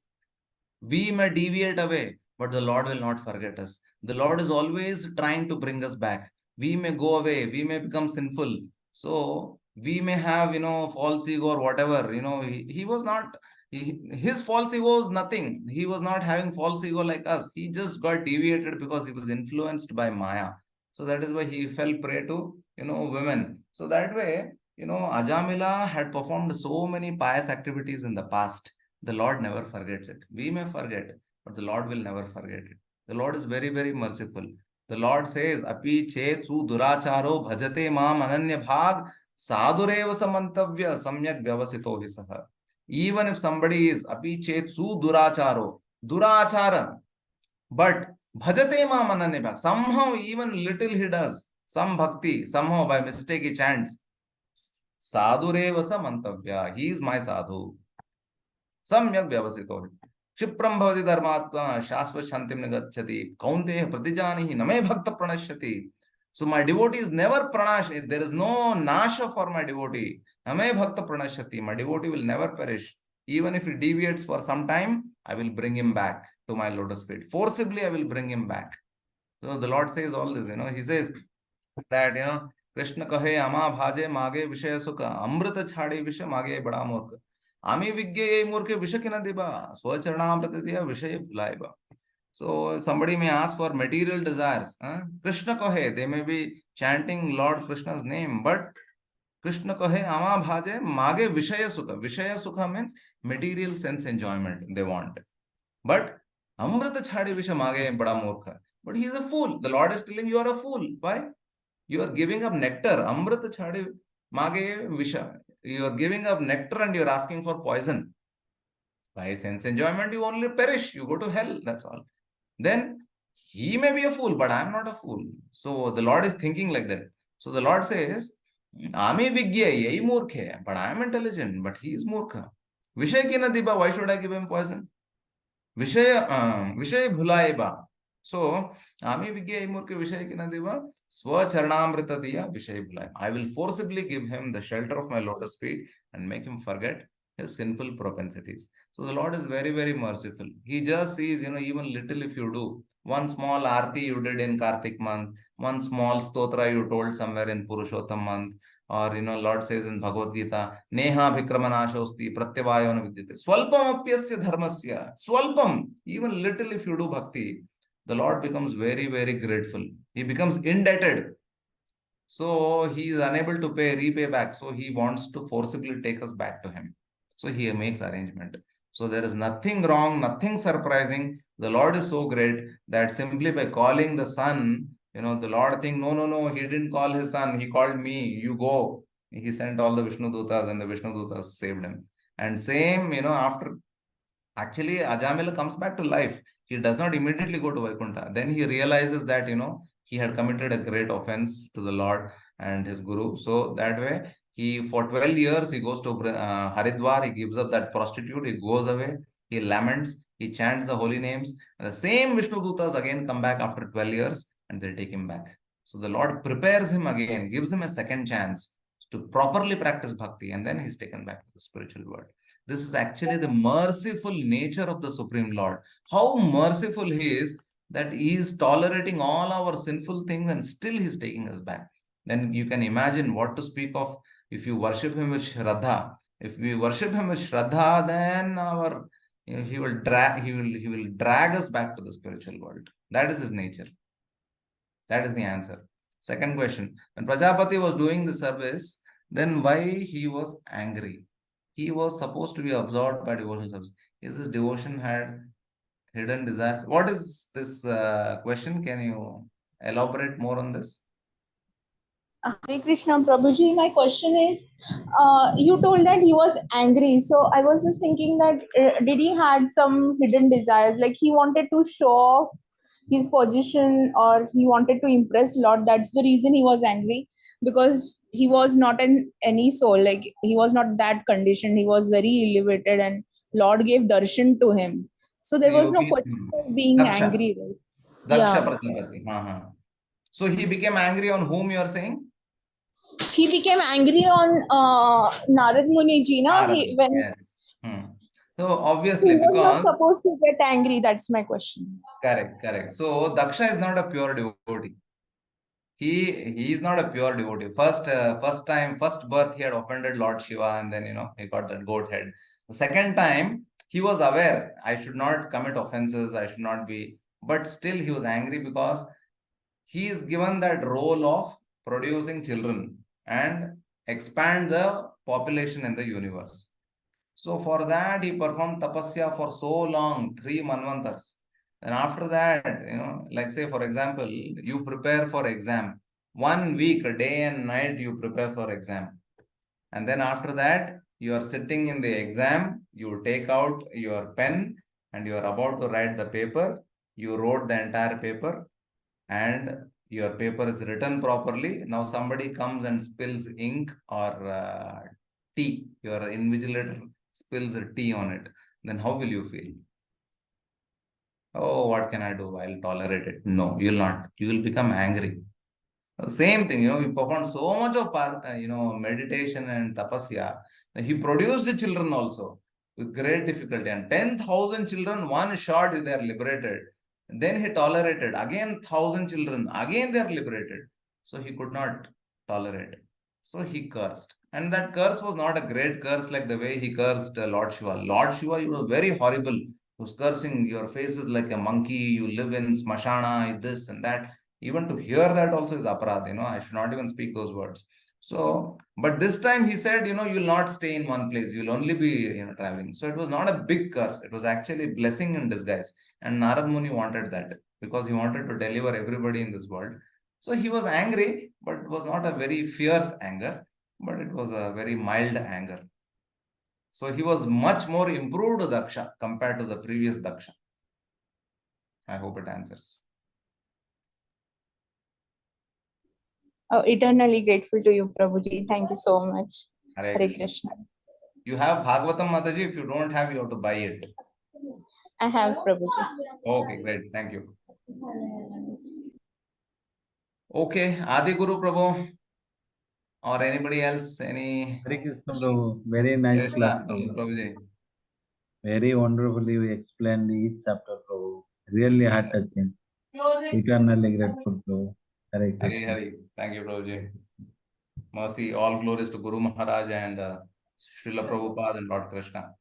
We may deviate away, but the Lord will not forget us. The Lord is always trying to bring us back. We may go away, we may become sinful. So we may have, false ego or whatever. He was not, his false ego was nothing. He was not having false ego like us. He just got deviated because he was influenced by Maya. So that is why he fell prey to, women. So that way, Ajamila had performed so many pious activities in the past. The Lord never forgets it. We may forget, but the Lord will never forget it. The Lord is very, very merciful. The Lord says, Api chetsu duracharo bhajate maam ananya bhag sadureva samantavya samyak vyavasito hisaha. Even if somebody is api chetsu durachara, but bhajate maam ananya bhag, somehow even little he does, some bhakti, somehow by mistake he chants, sadureva samantavya, he is my sadhu. सम्यक व्यवसितो क्षिप्रम भवति धर्मात्मा शाश्वत शांतिं निगच्छति कौन्तेय प्रतिजानीहि न मे भक्त प्रणश्यति. So my devotee is never pranash. There is no nasha for my devotee. Na me bhakta pranashyati. My devotee will never perish. Even if he deviates for some time, I will bring him back to my lotus feet. Forcibly, I will bring him back. So the Lord says all this. He says that Krishna kahe ama bhaje mage vishaya sukha amrita chhade vishay mage bada murkha. Ami vigye murkhe vishay kina deba swacharnamrita diya vishay bhulaiba. So somebody may ask for material desires. Krishna kahe, they may be chanting Lord Krishna's name, but Krishna kahe ama bhaje mage vishaya sukha. Vishaya sukha means material sense enjoyment they want. But amrita chhade vishay mage bada murkha. But he is a fool. The Lord is telling you are a fool. Why? You are giving up nectar. Amrita chhade mage visha. You are giving up nectar and you are asking for poison. By sense enjoyment, you only perish. You go to hell. That's all. Then he may be a fool, but I am not a fool. So the Lord is thinking like that. So the Lord says Ami Vigya, yei murkhe, but I am intelligent, but he is murkha. Vishay ki na diba, why should I give him poison? Vishay bhulaye ba. So, Ami Vigya Murke Vishay ki na diba, Swa Charnamrita diya Vishay bhulaye. I will forcibly give him the shelter of my lotus feet and make him forget his sinful propensities. So the Lord is very, very merciful. He just sees, even little if you do. One small arti you did in Kartik month, one small stotra you told somewhere in Purushottam month, or Lord says in Bhagavad Gita, Neha Bhikramanashosti Pratyavayona Vidyate. Swalpam apyasya dharmasya. Swalpam, even little if you do bhakti, the Lord becomes very, very grateful. He becomes indebted. So he is unable to repay back. So he wants to forcibly take us back to him. So he makes arrangement. So there is nothing wrong, nothing surprising. The Lord is so great that simply by calling the son, the Lord think, no, he didn't call his son. He called me. You go. He sent all the Vishnu Dutas and the Vishnu Dutas saved him. And same, after actually Ajamila comes back to life. He does not immediately go to Vaikuntha. Then he realizes that, he had committed a great offense to the Lord and his Guru. So that way, for 12 years, he goes to Haridwar. He gives up that prostitute. He goes away. He laments. He chants the holy names. And the same Vishnu Dutas again come back after 12 years and they take him back. So the Lord prepares him again, gives him a second chance to properly practice bhakti, and then he's taken back to the spiritual world. This is actually the merciful nature of the Supreme Lord. How merciful he is that he is tolerating all our sinful things and still he is taking us back. Then you can imagine what to speak of if you worship him with Shraddha. If we worship him with Shraddha, then he will drag us back to the spiritual world. That is his nature. That is the answer. Second question. When Prajapati was doing the service, then why he was angry? He was supposed to be absorbed by devotional service. Is this devotion had hidden desires? What is this question? Can you elaborate more on this? Hare Krishna Prabhuji, my question is, you told that he was angry. So I was just thinking that did he had some hidden desires? Like he wanted to show off his position or he wanted to impress Lord. That's the reason he was angry, because he was not any soul. Like he was not that conditioned. He was very elevated and Lord gave darshan to him. So there was no question of being Daksha. angry. Right? Daksha Prajapati. So he became angry on whom you are saying? He became angry on Narad Muni ji, Yes. So obviously, he was because not supposed to get angry. That's my question. correct. So Daksha is not a pure devotee. He is not a pure devotee. First birth he had offended Lord Shiva, and then he got that goat head. The second time he was aware, I should not commit offenses, I should not be, but still he was angry because he is given that role of producing children and expand the population in the universe. So for that he performed tapasya for so long, 3 manvantars. And after that, like say for example, you prepare for exam. 1 week, day and night you prepare for exam. And then after that, you are sitting in the exam, you take out your pen and you are about to write the paper. You wrote the entire paper and your paper is written properly. Now somebody comes and spills ink or tea. Your invigilator spills a tea on it. Then how will you feel? Oh, what can I do? I'll tolerate it. No, you will not. You will become angry. Same thing, we performed so much of, meditation and tapasya. He produced the children also with great difficulty. And 10,000 children, one shot, they are liberated. Then he tolerated. Again, 1,000 children, again they are liberated. So he could not tolerate. So he cursed. And that curse was not a great curse like the way he cursed Lord Shiva. Lord Shiva, you were very horrible. He was cursing, your face is like a monkey, you live in smashana, this and that. Even to hear that also is aparad, I should not even speak those words. So, but this time he said, you will not stay in one place, you will only be, traveling. So it was not a big curse. It was actually a blessing in disguise. And Narad Muni wanted that because he wanted to deliver everybody in this world. So he was angry, but it was not a very fierce anger, but it was a very mild anger. So he was much more improved Daksha compared to the previous Daksha. I hope it answers. eternally grateful to you, Prabhuji. Thank you so much. Hare Hare Krishna. Krishna. You have Bhagavatam, Mataji. If you don't have, you have to buy it. I have, Prabhuji. Okay, great. Thank you. Okay, Adi Guru Prabhu or anybody else? Any Hare Krishna questions? Prabhu. Very nice Yes, class, Prabhuji. Prabhu. Very wonderfully you explained each chapter, Prabhu. Really heart touching. Eternally grateful, Prabhu. Hare Hari Krishna. Hari. Thank you, Prabhuji. Mercy, all glories to Guru Maharaj and Srila Prabhupada and Lord Krishna.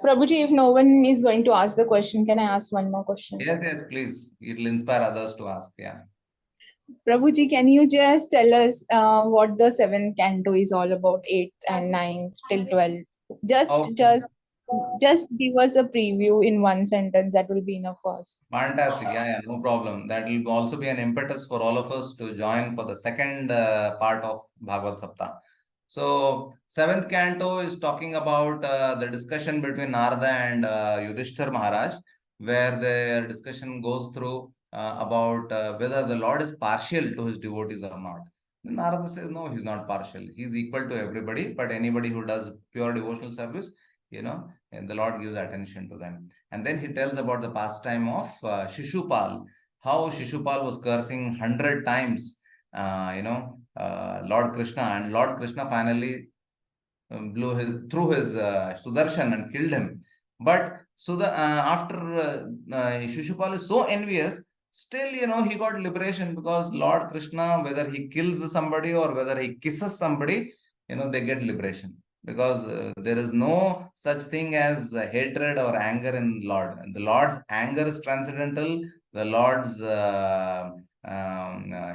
Prabhuji, if no one is going to ask the question, can I ask one more question? Yes, please. It will inspire others to ask. Yeah. Prabhuji, can you just tell us what the 7th canto is all about, 8th and 9th till 12th? Just give us a preview in one sentence. That will be enough for us. Fantastic. Yeah, no problem. That will also be an impetus for all of us to join for the second part of Bhagavata Sapthaha. So, 7th canto is talking about the discussion between Narada and Yudhishthir Maharaj, where the discussion goes through about whether the Lord is partial to his devotees or not. Then Narada says, no, he's not partial. He's equal to everybody, but anybody who does pure devotional service, and the Lord gives attention to them. And then he tells about the pastime of Shishupal, how Shishupal was cursing 100 times, Lord Krishna, and Lord Krishna finally threw his Sudarshan and killed him. But after Shishupal is so envious, still, he got liberation, because Lord Krishna, whether he kills somebody or whether he kisses somebody, they get liberation. Because there is no such thing as hatred or anger in Lord. The Lord's anger is transcendental. The Lord's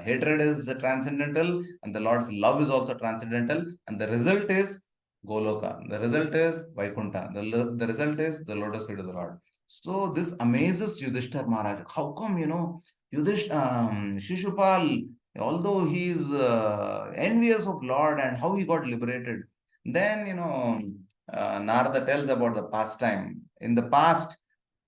hatred is transcendental, and the Lord's love is also transcendental. And the result is Goloka. The result is Vaikuntha. The result is the lotus feet of the Lord. So this amazes Yudhishthir Maharaj. How come, Shishupal, although he is envious of Lord and how he got liberated, then, Narada tells about the pastime. In the past,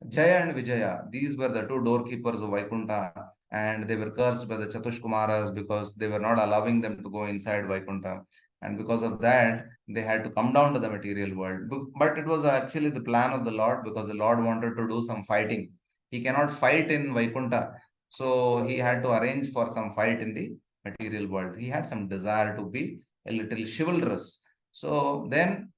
Jaya and Vijaya, these were the two doorkeepers of Vaikuntha, and they were cursed by the Chatushkumaras because they were not allowing them to go inside Vaikuntha. And because of that, they had to come down to the material world. But it was actually the plan of the Lord, because the Lord wanted to do some fighting. He cannot fight in Vaikuntha, so he had to arrange for some fight in the material world. He had some desire to be a little chivalrous. So then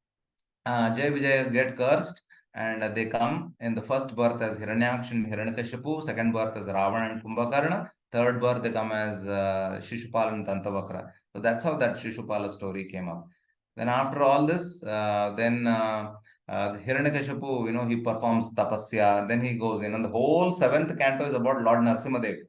Jay Vijay get cursed, and they come in the first birth as Hiranyaksha and Hiranyakashipu, second birth as Ravana and Kumbhakarna, third birth they come as Shishupal and Dantavakra. So that's how that Shishupala story came up. Then after all this, Hiranyakashipu, he performs tapasya. Then he goes in, and the whole 7th canto is about Lord Narasimhadev,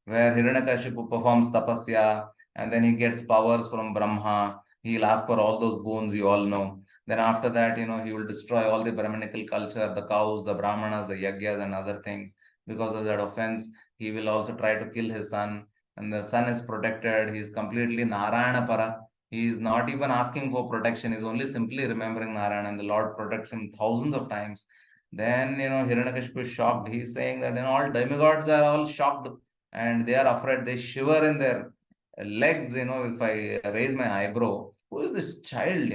where Hiranyakashipu performs tapasya, and then he gets powers from Brahma. He'll ask for all those boons you all know. Then after that, he will destroy all the Brahminical culture, the cows, the Brahmanas, the Yagyas and other things. Because of that offense, he will also try to kill his son. And the son is protected. He is completely Narayana Para. He is not even asking for protection. He is only simply remembering Narayana, and the Lord protects him thousands of times. Then, Hiranyakashipu is shocked. He is saying that all demigods are all shocked and they are afraid. They shiver in their legs, if I raise my eyebrow. Who is this child,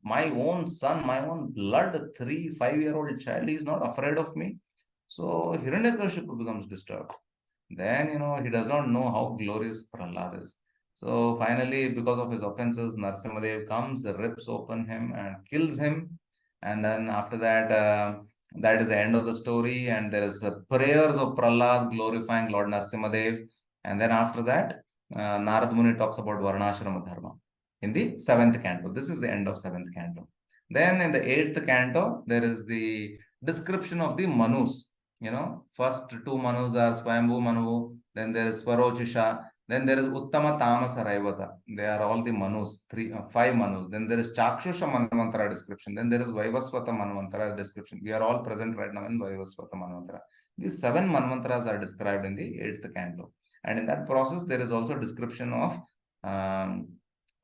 my own son, my own blood, 3-5-year-old child, he is not afraid of me. So Hiranyakashipu becomes disturbed. Then, he does not know how glorious Prahlad is. So finally, because of his offenses, Narasimhadev comes, rips open him and kills him. And then after that, that is the end of the story. And there is the prayers of Prahlad glorifying Lord Narasimhadev. And then after that, Narad Muni talks about Varnashrama Dharma in the 7th canto. This is the end of 7th canto. Then in the 8th canto, there is the description of the Manus. First 2 Manus are Swayambhu Manu, then there is Swarochisha, then there is Uttama Tamasa Raivata. They are all the Manus, 5 Manus. Then there is Chakshusha Manvantara description. Then there is Vaivasvata Manvantara description. We are all present right now in Vaivasvata Manvantara. These 7 Manvantaras are described in the 8th canto. And in that process, there is also a description of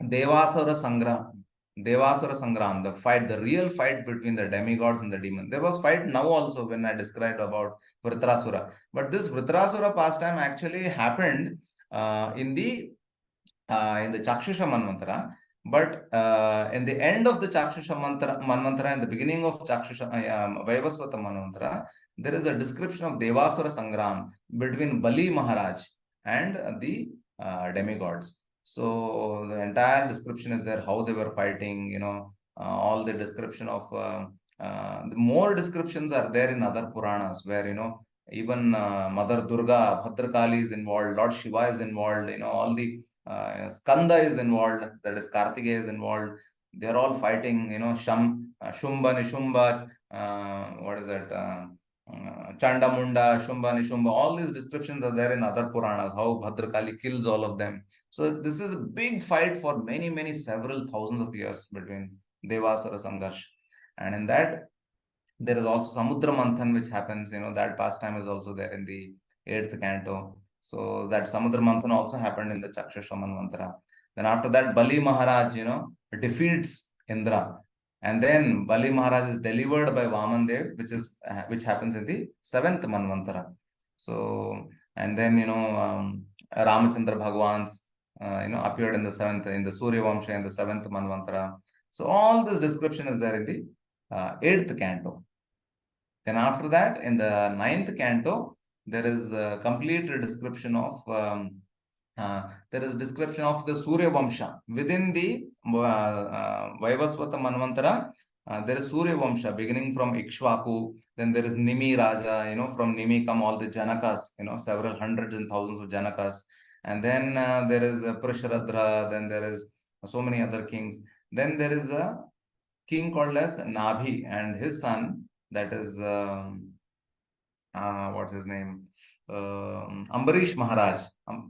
Devasura Sangram, the fight, the real fight between the demigods and the demons. There was fight now also when I described about Vritrasura. But this Vritrasura pastime actually happened in the in the Chakshusha Manvantara. But in the end of the Chakshusha Manvantara and the beginning of Chakshusha Vaivasvata Manvantara, there is a description of Devasura Sangram between Bali Maharaj and the demigods. So the entire description is there, how they were fighting, you know, all the description of more descriptions are there in other Puranas, where, you know, even Mother Durga, Bhadrakali is involved, Lord Shiva is involved, you know, all the Skanda is involved, that is Kartikeya is involved. They are all fighting, you know, Shumba, Nishumba, what is that? Chandamunda, Shumba, Nishumba, all these descriptions are there in other Puranas, how Bhadrakali kills all of them. So this is a big fight for many, several thousands of years between Devasura Sangharsh. And in that, there is also Samudra Manthan, which happens, you know, that pastime is also there in the 8th canto. So that Samudra Manthan also happened in the Chakshusha Manvantara. Then after that, Bali Maharaj, you know, defeats Indra. And then Bali Maharaj is delivered by Vaman Dev, which happens in the 7th Manvantara. So, and then, you know, Ramachandra Bhagwan's, you know, appeared in the 7th, in the Surya Vamsha in the 7th Manvantara. So all this description is there in the 8th canto. Then after that, in the 9th canto, there is a complete description of the Surya Vamsha. Within the Vaivasvata Manvantara, there is Surya Vamsha beginning from Ikshvaku. Then there is Nimi Raja, you know, from Nimi come all the Janakas, you know, several hundreds and thousands of Janakas. And then there is Prasharadra, then there is so many other kings. Then there is a king called as Nabhi and his son, that is what's his name? Ambarish Maharaj.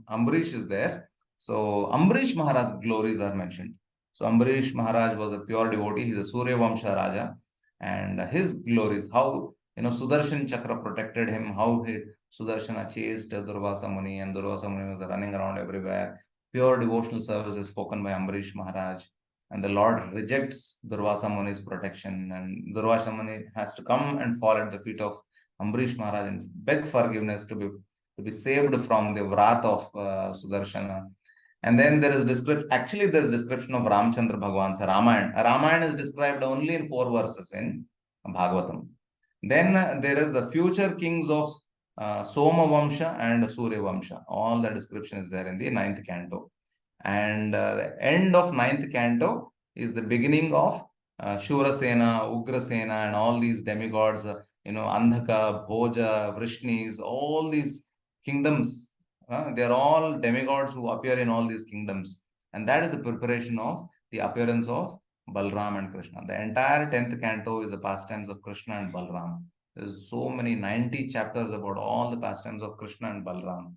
Ambarish is there. So Ambarish Maharaj's glories are mentioned. So Ambarish Maharaj was a pure devotee. He's a Surya Vamsha Raja, and his glories, how, you know, Sudarshan Chakra protected him, how Sudarshana chased Durvasa Muni, and Durvasa Muni was running around everywhere. Pure devotional service is spoken by Ambarish Maharaj. And the Lord rejects Durvasa Muni's protection, and Durvasa Muni has to come and fall at the feet of Ambarish Maharaj and beg forgiveness to be saved from the wrath of Sudarshana. And then there is description, actually there's description of Ramchandra Bhagwan's Ramayana. Ramayana is described only in 4 verses in Bhagavatam. Then there is the future kings of Soma Vamsha and Surya Vamsha. All the description is there in the 9th canto. And the end of 9th canto is the beginning of Shurasena, Ugrasena, and all these demigods, you know, Andhaka, Bhoja, Vrishnis, all these kingdoms. They are all demigods who appear in all these kingdoms. And that is the preparation of the appearance of Balram and Krishna. The entire 10th canto is the pastimes of Krishna and Balram. There's so many 90 chapters about all the pastimes of Krishna and Balram.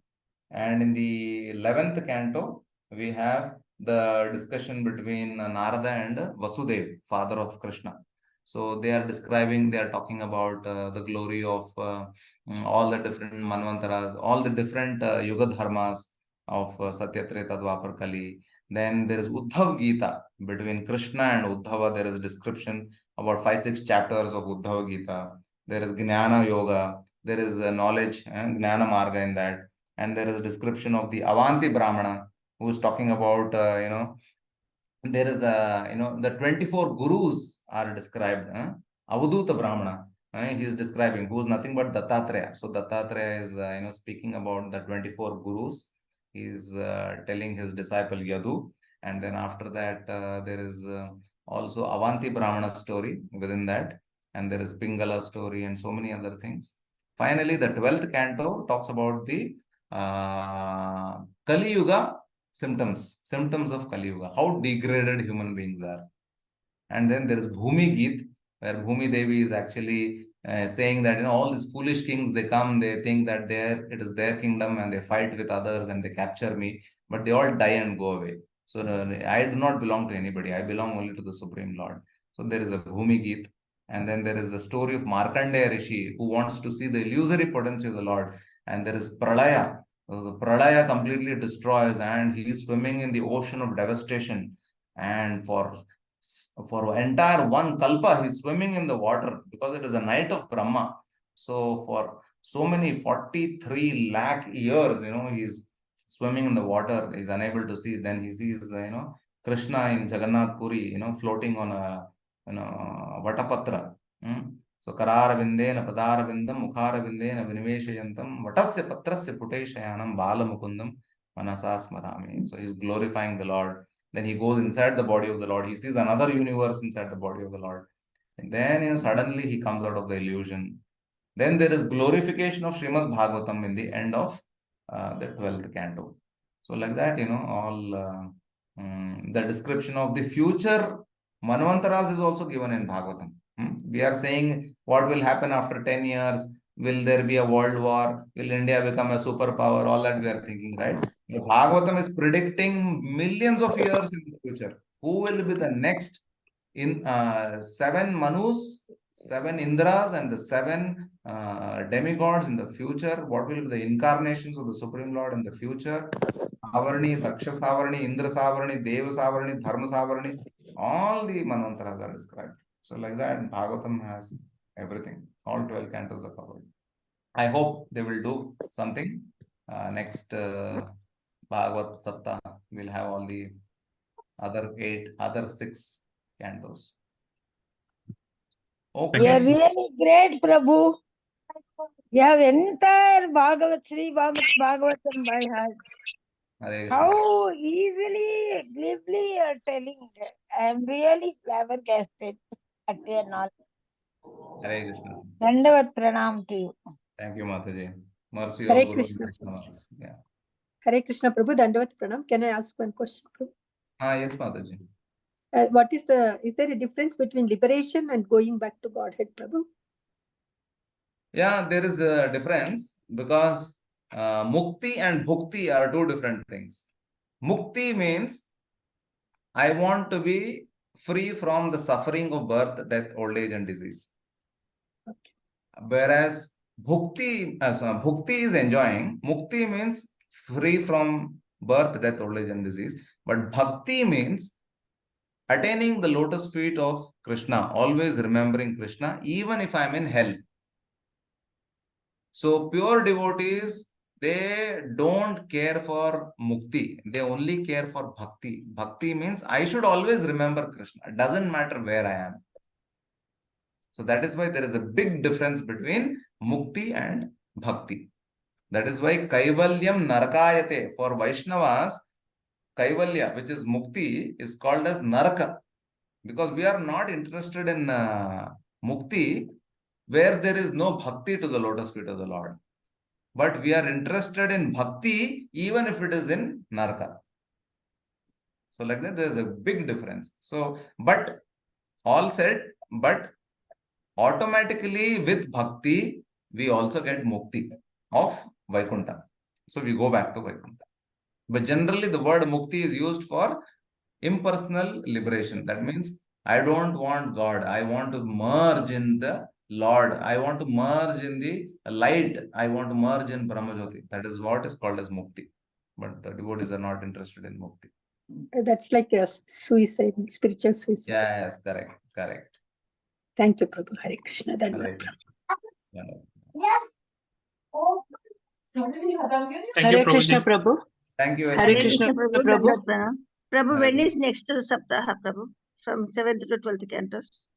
And in the 11th canto, we have the discussion between Narada and Vasudev, father of Krishna. So they are describing, they are talking about the glory of all the different Manvantaras, all the different Yuga Dharmas of Satya, Treta, Dwapar, Kali. Then there is Uddhav Gita. Between Krishna and Uddhava, there is description about 5-6 chapters of Uddhava Gita. There is Jnana Yoga. There is knowledge and Jnana Marga in that. And there is a description of the Avanti Brahmana, who is talking about, you know, there is the, you know, the 24 gurus are described. Avaduta Brahmana, he is describing, who is nothing but Dattatreya. So Dattatreya is, you know, speaking about the 24 gurus. He is telling his disciple Yadu. And then after that, there is also Avanti Brahmana story within that. And there is Pingala story and so many other things. Finally, the 12th canto talks about the Kali Yuga symptoms of Kali Yuga, how degraded human beings are. And then there is Bhumi Geet, where Bhumi Devi is actually saying that, you know, all these foolish kings, they come, they think that it is their kingdom, and they fight with others and they capture me, but they all die and go away. So I do not belong to anybody. I belong only to the Supreme Lord. So there is a Bhumi Geet. And then there is the story of Markandeya Rishi, who wants to see the illusory potency of the Lord. And there is Pralaya. So the Pralaya completely destroys, and he is swimming in the ocean of devastation. And for entire 1 kalpa, he is swimming in the water, because it is a night of Brahma. So for so many 43 lakh years, you know, he is swimming in the water, is unable to see, then he sees, Krishna in Jagannath Puri, floating on a, Vatapatra. So Karara Vindena Padara Vindam Mukhara Vindena Viniveshayantam Vatasya Patrasya Puteshayanam Bala Mukundam Manasas Marami. So he's glorifying the Lord. Then he goes inside the body of the Lord. He sees another universe inside the body of the Lord. And then suddenly he comes out of the illusion. Then there is glorification of Srimad Bhagavatam in the end of the 12th canto. So like that, all the description of the future Manvantaras is also given in Bhagavatam. We are saying what will happen after 10 years. Will there be a world war? Will India become a superpower? All that we are thinking, right? The Bhagavatam is predicting millions of years in the future. Who will be the next in 7 Manus, 7 Indras, and the 7 demigods in the future? What will be the incarnations of the Supreme Lord in the future? Savarni, Daksha Savarni, Indra Savarni, Deva Savarni, Dharma Savarni, all the Manvantaras are described. So like that, Bhagavatam has everything. All 12 cantos are covered. I hope they will do something. Next Bhagavata Sapthaha, we'll have all the other 6 cantos. Okay. You're really great, Prabhu. You have entire Sri Bhagavatam by heart. How easily, glibly you are telling. I am really flabbergasted at your knowledge. Hare Krishna. Dandavat pranam to you. Thank you, Mataji. Mercy Hare of Guru Krishna. Yeah. Hare Krishna, Prabhu. Dandavat pranam. Can I ask one question, Prabhu? Yes, Mataji. Is there a difference between liberation and going back to Godhead, Prabhu? Yeah, there is a difference because mukti and bhukti are 2 different things. Mukti means I want to be free from the suffering of birth, death, old age, and disease. Okay. Whereas bhukti is enjoying. Mukti means free from birth, death, old age, and disease. But bhakti means attaining the lotus feet of Krishna, always remembering Krishna, even if I'm in hell. So pure devotees, they don't care for mukti. They only care for bhakti. Bhakti means I should always remember Krishna. It doesn't matter where I am. So that is why there is a big difference between mukti and bhakti. That is why Kaivalyam Narakayate. For Vaishnavas, Kaivalya, which is mukti, is called as Naraka. Because we are not interested in mukti where there is no bhakti to the lotus feet of the Lord. But we are interested in bhakti even if it is in Naraka. So like that, there is a big difference. So, but all said, but automatically with bhakti, we also get mukti of Vaikuntha. So we go back to Vaikuntha. But generally the word mukti is used for impersonal liberation. That means I don't want God. I want to merge in the Lord. I want to merge in the light. I want to merge in Brahmajyoti. That is what is called as mukti. But the devotees are not interested in mukti. That's like a suicide, spiritual suicide. Yes, correct. Thank you, Prabhu. Hare Krishna. Yes. Thank you, Hare Krishna, Prabhuji. Prabhu. Thank you very Hare much. Krishna, Prabhu. Prabhu, when is next Saptaha, Prabhu? From 7th to 12th cantos.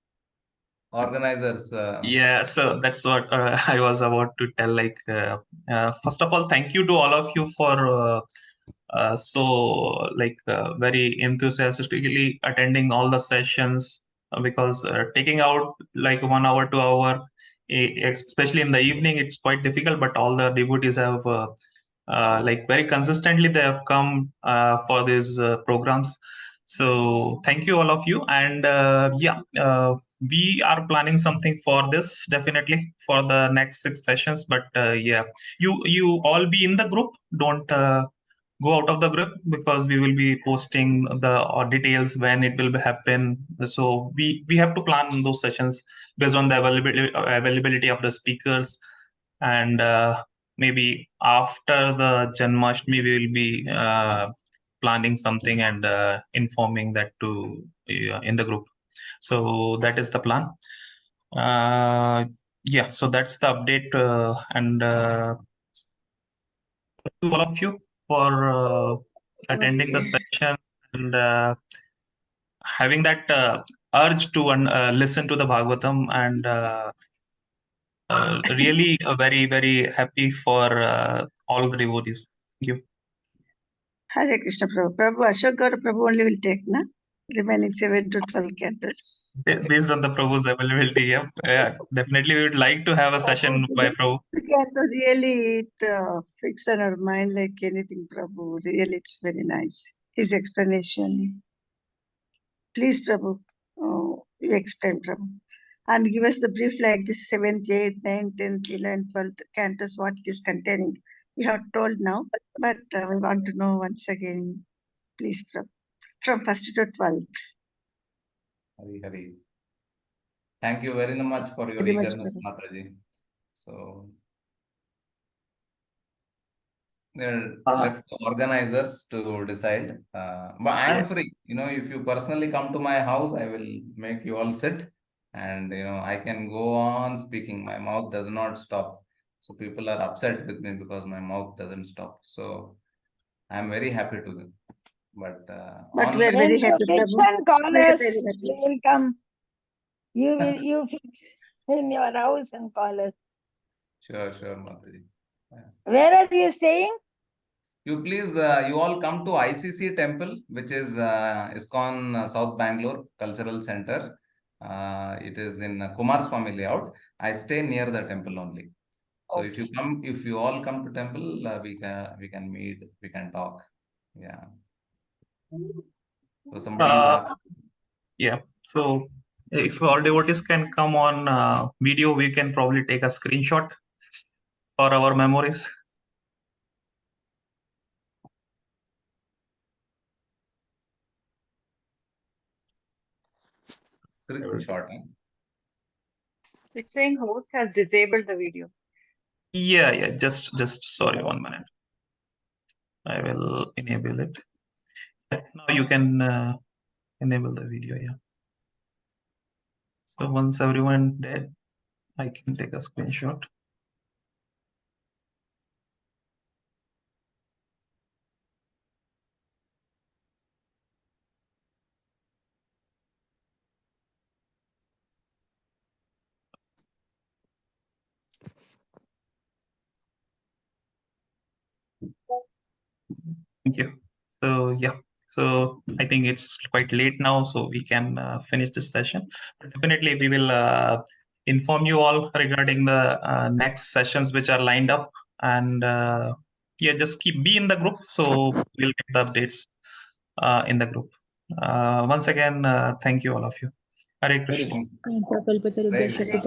Organizers. Yeah, so that's what I was about to tell. First of all, thank you to all of you for very enthusiastically attending all the sessions, because taking out like 1 hour, 2 hour, especially in the evening, it's quite difficult. But all the devotees have very consistently they have come for these programs. So thank you all of you, and we are planning something for this definitely for the next 6 sessions. But you all be in the group. Don't go out of the group, because we will be posting the details when it will happen. So we have to plan those sessions based on the availability of the speakers, and maybe after the Janmashtami we will be planning something and informing that to in the group. So that is the plan. So that's the update, and to all of you, for attending the session and having that urge to listen to the Bhagavatam, and really very, very happy for all the devotees. Thank you. Hare Krishna Prabhu. Prabhu, Ashoka Gaura Prabhu only will take, na? Remaining 7 to 12 cantos. Based on the Prabhu's availability, yeah. Definitely we would like to have a session by Prabhu. Canto really fix on our mind like anything, Prabhu. Really, it's very nice. His explanation. Please, Prabhu, you explain, Prabhu. And give us the brief like this 7th, 8th, 9th, 10th, 11th, 12th cantos, what it is containing. You have told now, but we want to know once again. Please, Prabhu. From 1st to 12th. Hari Hari. Thank you very much for your eagerness, Mataji. So, they're left to organizers to decide. But I am free. If you personally come to my house, I will make you all sit. And, I can go on speaking. My mouth does not stop. So people are upset with me because my mouth doesn't stop. So I am very happy to them. But we are very happy, Prabhu. Call us. We will come. You fix in your house and call us. Sure, Mataji. Where are you staying? You please, you all come to ICC temple, which is Iskcon South Bangalore Cultural Center. It is in Kumarasamy layout. I stay near the temple only. So if you all come to temple, we can meet, we can talk. Yeah. So somebody is asking. Yeah. So if all devotees can come on video, we can probably take a screenshot for our memories. Screenshot. It's saying host has disabled the video. Yeah. Just sorry, 1 minute. I will enable it. Now you can enable the video. Yeah. So once everyone dead, I can take a screenshot. Thank you. So yeah. So I think it's quite late now, so we can finish this session. But definitely, we will inform you all regarding the next sessions which are lined up, and just be in the group, so we'll get the updates in the group. Once again, thank you all of you. Hare Krishna. Hare Krishna.